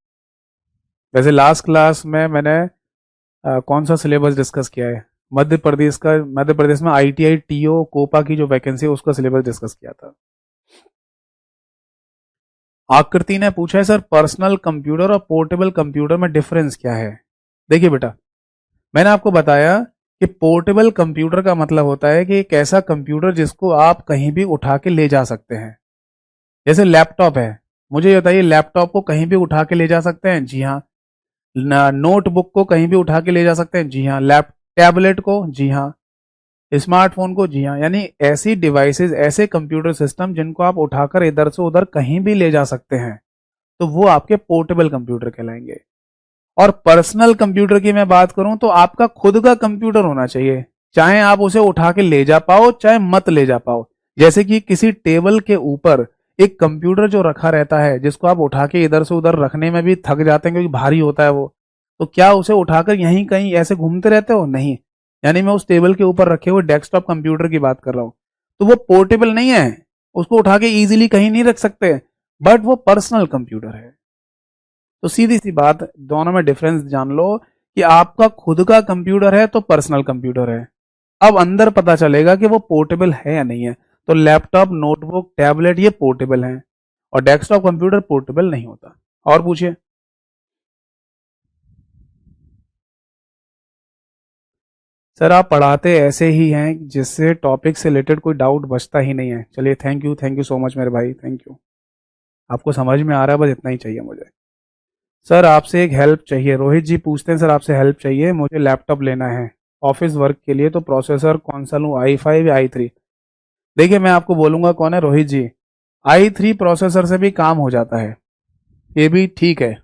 वैसे लास्ट क्लास में मैंने कौन सा सिलेबस डिस्कस किया है? मध्य प्रदेश में आईटीआई टीओ कोपा की जो वैकेंसी है उसका सिलेबस डिस्कस किया था। आकृति ने पूछा है सर पर्सनल कंप्यूटर और पोर्टेबल कंप्यूटर में डिफरेंस क्या है? देखिए बेटा, मैंने आपको बताया कि पोर्टेबल कंप्यूटर का मतलब होता है कि एक ऐसा कंप्यूटर जिसको आप कहीं भी उठा के ले जा सकते हैं। जैसे लैपटॉप है, मुझे ये बताइए लैपटॉप को कहीं भी उठा के ले जा सकते हैं? जी हाँ। नोटबुक को कहीं भी उठा के ले जा सकते हैं? जी हाँ। टैबलेट को? जी हाँ। स्मार्टफोन को? जी हाँ। यानी ऐसी डिवाइसेस, ऐसे कंप्यूटर सिस्टम जिनको आप उठाकर इधर से उधर कहीं भी ले जा सकते हैं, तो वो आपके पोर्टेबल कंप्यूटर कहलाएंगे। और पर्सनल कंप्यूटर की मैं बात करूं तो आपका खुद का कंप्यूटर होना चाहिए, चाहे आप उसे उठा के ले जा पाओ चाहे मत ले जा पाओ। जैसे कि किसी टेबल के ऊपर एक कंप्यूटर जो रखा रहता है, जिसको आप उठा के इधर से उधर रखने में भी थक जाते हैं क्योंकि भारी होता है वो, तो क्या उसे उठाकर यहीं कहीं ऐसे घूमते रहते हो? नहीं। यानी मैं उस टेबल के ऊपर रखे हुए डेस्कटॉप कंप्यूटर की बात कर रहा हूं, तो वो पोर्टेबल नहीं है, उसको उठा के इजीली कहीं नहीं रख सकते, बट वो पर्सनल कंप्यूटर है। तो सीधी सी बात, दोनों में डिफरेंस जान लो कि आपका खुद का कंप्यूटर है तो पर्सनल कंप्यूटर है। अब अंदर पता चलेगा कि वो पोर्टेबल है या नहीं है। तो लैपटॉप, नोटबुक, टैबलेट ये पोर्टेबल हैं, और डेस्कटॉप कंप्यूटर पोर्टेबल नहीं होता। और पूछिए। सर आप पढ़ाते ऐसे ही हैं जिससे टॉपिक से रिलेटेड कोई डाउट बचता ही नहीं है। चलिए थैंक यू सो मच मेरे भाई, थैंक यू। आपको समझ में आ रहा है, बस इतना ही चाहिए मुझे। सर आपसे एक हेल्प चाहिए, रोहित जी पूछते हैं सर आपसे हेल्प चाहिए, मुझे लैपटॉप लेना है ऑफिस वर्क के लिए, तो प्रोसेसर कौन सा लूँ, i5 या i3? देखिए मैं आपको बोलूंगा कौन है, रोहित जी। i3 प्रोसेसर से भी काम हो जाता है, ये भी ठीक है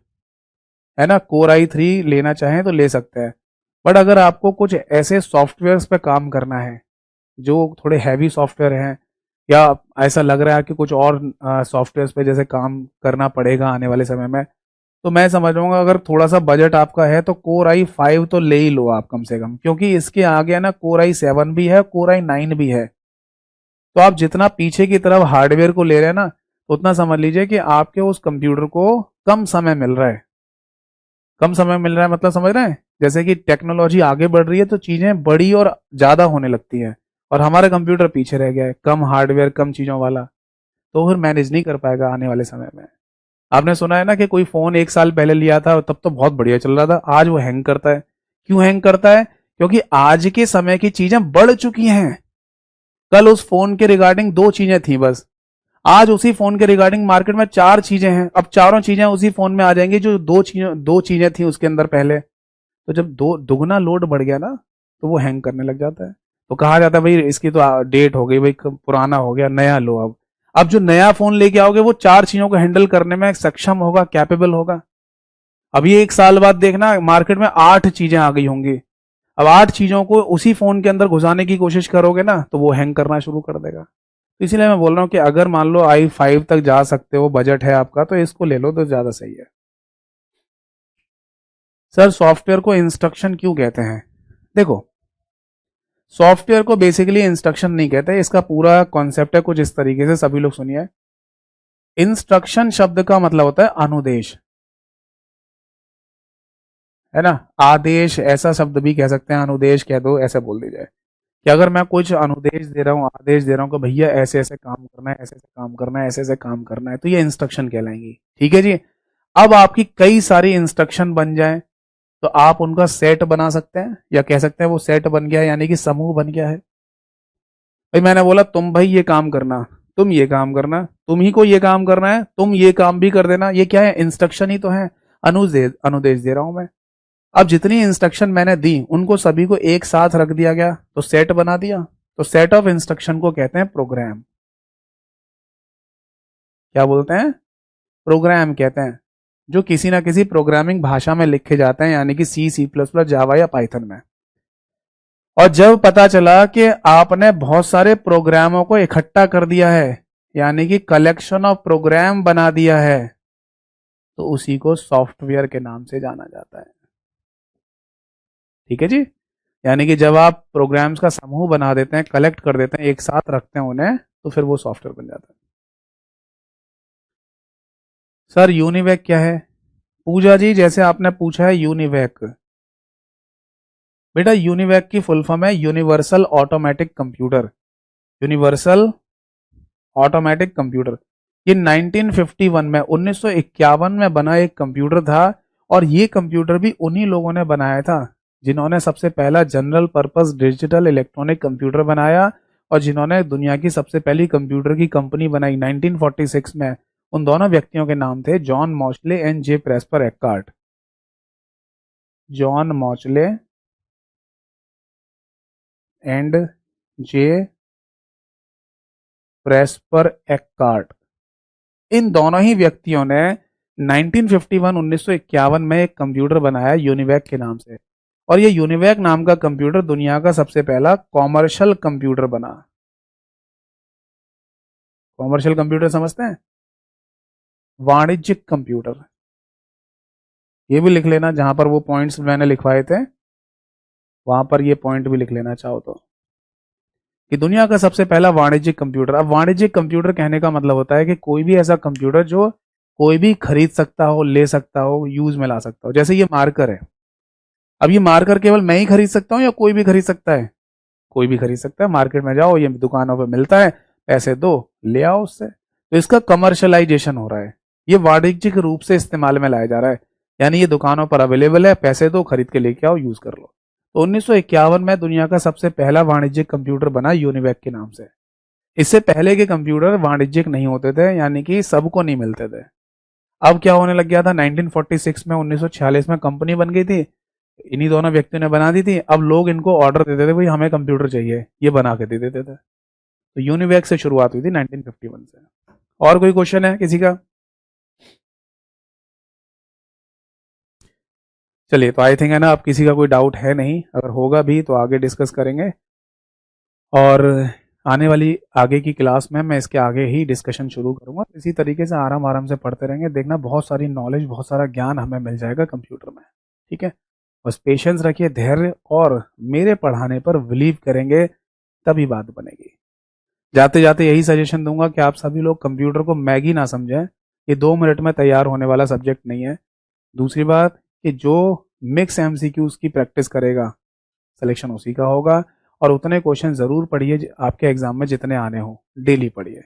ना। कोर i3 लेना चाहें तो ले सकते हैं, बट अगर आपको कुछ ऐसे सॉफ्टवेयर्स पे काम करना है जो थोड़े हैवी सॉफ्टवेयर हैं, या ऐसा लग रहा है कि कुछ और सॉफ्टवेयर्स पे जैसे काम करना पड़ेगा आने वाले समय में, तो मैं समझ रहा अगर थोड़ा सा बजट आपका है तो कोर i5 तो ले ही लो आप कम से कम, क्योंकि इसके आगे है ना कोर i7 भी है, कोर i9 भी है। तो आप जितना पीछे की तरफ हार्डवेयर को ले रहे हैं ना, उतना समझ लीजिए कि आपके उस कंप्यूटर को कम समय मिल रहा है। कम समय मिल रहा है मतलब समझ रहे हैं, जैसे कि टेक्नोलॉजी आगे बढ़ रही है तो चीजें बड़ी और ज्यादा होने लगती हैं, और हमारा कंप्यूटर पीछे रह गया है, कम हार्डवेयर कम चीजों वाला, तो फिर मैनेज नहीं कर पाएगा आने वाले समय में। आपने सुना है ना कि कोई फोन एक साल पहले लिया था तब तो बहुत बढ़िया चल रहा था, आज वो हैंग करता है। क्यों हैंग करता है? क्योंकि आज के समय की चीजें बढ़ चुकी हैं। कल उस फोन के रिगार्डिंग दो चीजें थी बस, आज उसी फोन के रिगार्डिंग मार्केट में चार चीजें हैं, अब चारों चीजें उसी फोन में आ जाएंगी जो दो चीजें थी उसके अंदर पहले। तो जब दो दुगना लोड बढ़ गया ना, तो वो हैंग करने लग जाता है। तो कहा जाता है भाई इसकी तो डेट हो गई भाई, पुराना हो गया, नया लो। अब जो नया फोन लेके आओगे वो चार चीजों को हैंडल करने में सक्षम होगा, कैपेबल होगा। अभी एक साल बाद देखना मार्केट में आठ चीजें आ गई होंगी। अब आठ चीजों को उसी फोन के अंदर घुसाने की कोशिश करोगे ना, तो वो हैंग करना शुरू कर देगा। तो इसीलिए मैं बोल रहा हूँ कि अगर मान लो i5 तक जा सकते हो, बजट है आपका, तो इसको ले लो तो ज्यादा सही है। सर सॉफ्टवेयर को इंस्ट्रक्शन क्यों कहते हैं? देखो, सॉफ्टवेयर को बेसिकली इंस्ट्रक्शन नहीं कहते, इसका पूरा कॉन्सेप्ट है कुछ इस तरीके से, सभी लोग सुनिए। इंस्ट्रक्शन शब्द का मतलब होता है अनुदेश, है ना। आदेश ऐसा शब्द भी कह सकते हैं, अनुदेश कह दो, ऐसे बोल दी जाए कि अगर मैं कुछ अनुदेश दे रहा हूँ, आदेश दे रहा हूँ कि भैया ऐसे ऐसे काम करना है, ऐसे ऐसे काम करना है, ऐसे ऐसे काम करना है, तो ये इंस्ट्रक्शन कहलाएंगी, ठीक है जी। अब आपकी कई सारी इंस्ट्रक्शन बन जाए तो आप उनका सेट बना सकते हैं, या कह सकते हैं वो सेट बन गया है, यानी कि समूह बन गया है। भाई मैंने बोला तुम भाई ये काम करना, तुम ये काम करना, तुम ही को ये काम करना है, तुम ये काम भी कर देना, ये क्या है? इंस्ट्रक्शन ही तो है, अनुदेश अनुदेश दे रहा हूं मैं। अब जितनी इंस्ट्रक्शन मैंने दी उनको सभी को एक साथ रख दिया गया तो सेट बना दिया, तो सेट ऑफ इंस्ट्रक्शन को कहते हैं प्रोग्राम। क्या बोलते हैं? प्रोग्राम कहते हैं। जो किसी ना किसी प्रोग्रामिंग भाषा में लिखे जाते हैं, यानी कि सी, सी प्लस प्लस, जावा या पाइथन में। और जब पता चला कि आपने बहुत सारे प्रोग्रामों को इकट्ठा कर दिया है, यानी कि कलेक्शन ऑफ प्रोग्राम बना दिया है, तो उसी को सॉफ्टवेयर के नाम से जाना जाता है। ठीक है जी। यानी कि जब आप प्रोग्राम्स का समूह बना देते हैं, कलेक्ट कर देते हैं, एक साथ रखते हैं उन्हें, तो फिर वो सॉफ्टवेयर बन जाता है। सर यूनिवैक क्या है? पूजा जी, जैसे आपने पूछा है यूनिवैक, बेटा यूनिवैक की फुल फॉर्म है universal automatic computer. Universal automatic computer, ये 1951 में 1951 में बना एक कंप्यूटर था। और ये कंप्यूटर भी उन्हीं लोगों ने बनाया था जिन्होंने सबसे पहला general purpose digital electronic computer बनाया, और जिन्होंने दुनिया की सबसे पहली कंप्यूटर की कंपनी बनाई 1946 में। उन दोनों व्यक्तियों के नाम थे John Mauchly and J Presper Eckert. John Mauchly and J Presper Eckert, इन दोनों ही व्यक्तियों ने 1951 में एक कंप्यूटर बनाया यूनिवैक के नाम से। और ये यूनिवैक नाम का कंप्यूटर दुनिया का सबसे पहला कॉमर्शियल कंप्यूटर बना। कॉमर्शियल कंप्यूटर समझते हैं? वाणिज्यिक कंप्यूटर। ये भी लिख लेना, जहां पर वो पॉइंट्स मैंने लिखवाए थे वहां पर ये पॉइंट भी लिख लेना चाहो तो, कि दुनिया का सबसे पहला वाणिज्यिक कंप्यूटर। अब वाणिज्यिक कंप्यूटर कहने का मतलब होता है कि कोई भी ऐसा कंप्यूटर जो कोई भी खरीद सकता हो, ले सकता हो, यूज में ला सकता हो। जैसे ये मार्कर है, अब ये मार्कर केवल मैं ही खरीद सकता हूं या कोई भी खरीद सकता है? कोई भी खरीद सकता है। मार्केट में जाओ, ये दुकानों पे मिलता है, पैसे दो, ले आओ उससे। तो इसका कमर्शलाइजेशन हो रहा है, ये वाणिज्यिक रूप से इस्तेमाल में लाया जा रहा है। यानी ये दुकानों पर अवेलेबल है, पैसे दो, खरीद के लेके आओ, यूज कर लो। तो 1951 में दुनिया का सबसे पहला वाणिज्यिक कंप्यूटर बना यूनिवैक के नाम से। इससे पहले के कंप्यूटर वाणिज्यिक नहीं होते थे, यानी कि सबको नहीं मिलते थे। अब क्या होने लग गया था, 1946 में, 1946 में कंपनी बन गई थी, इन्हीं दोनों व्यक्तियों ने बना दी थी। अब लोग इनको ऑर्डर देते थे, भाई हमें कंप्यूटर चाहिए, ये बना के दे देते थे। तो यूनिवैक से शुरुआत हुई थी 1951 से। और कोई क्वेश्चन है किसी का? चलिए, तो आई थिंक है ना, अब किसी का कोई डाउट है नहीं। अगर होगा भी तो आगे डिस्कस करेंगे, और आने वाली आगे की क्लास में मैं इसके आगे ही डिस्कशन शुरू करूंगा। इसी तरीके से आराम आराम से पढ़ते रहेंगे, देखना बहुत सारी नॉलेज, बहुत सारा ज्ञान हमें मिल जाएगा कंप्यूटर में। ठीक है, बस पेशेंस रखिए, धैर्य, और मेरे पढ़ाने पर बिलीव करेंगे, तभी बात बनेगी। जाते जाते यही सजेशन दूंगा कि आप सभी लोग कंप्यूटर को मैगी ना समझें, ये 2 मिनट में तैयार होने वाला सब्जेक्ट नहीं है। दूसरी बात कि जो मिक्स एमसीक्यूज की प्रैक्टिस करेगा, सिलेक्शन उसी का होगा। और उतने क्वेश्चन जरूर पढ़िए आपके एग्जाम में जितने आने हो, डेली पढ़िए।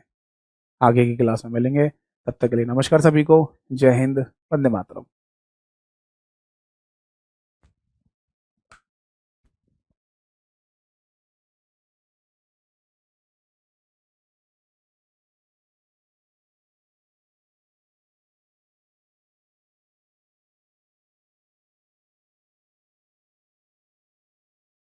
आगे की क्लास में मिलेंगे, तब तक के लिए नमस्कार सभी को, जय हिंद, वंदे मातरम।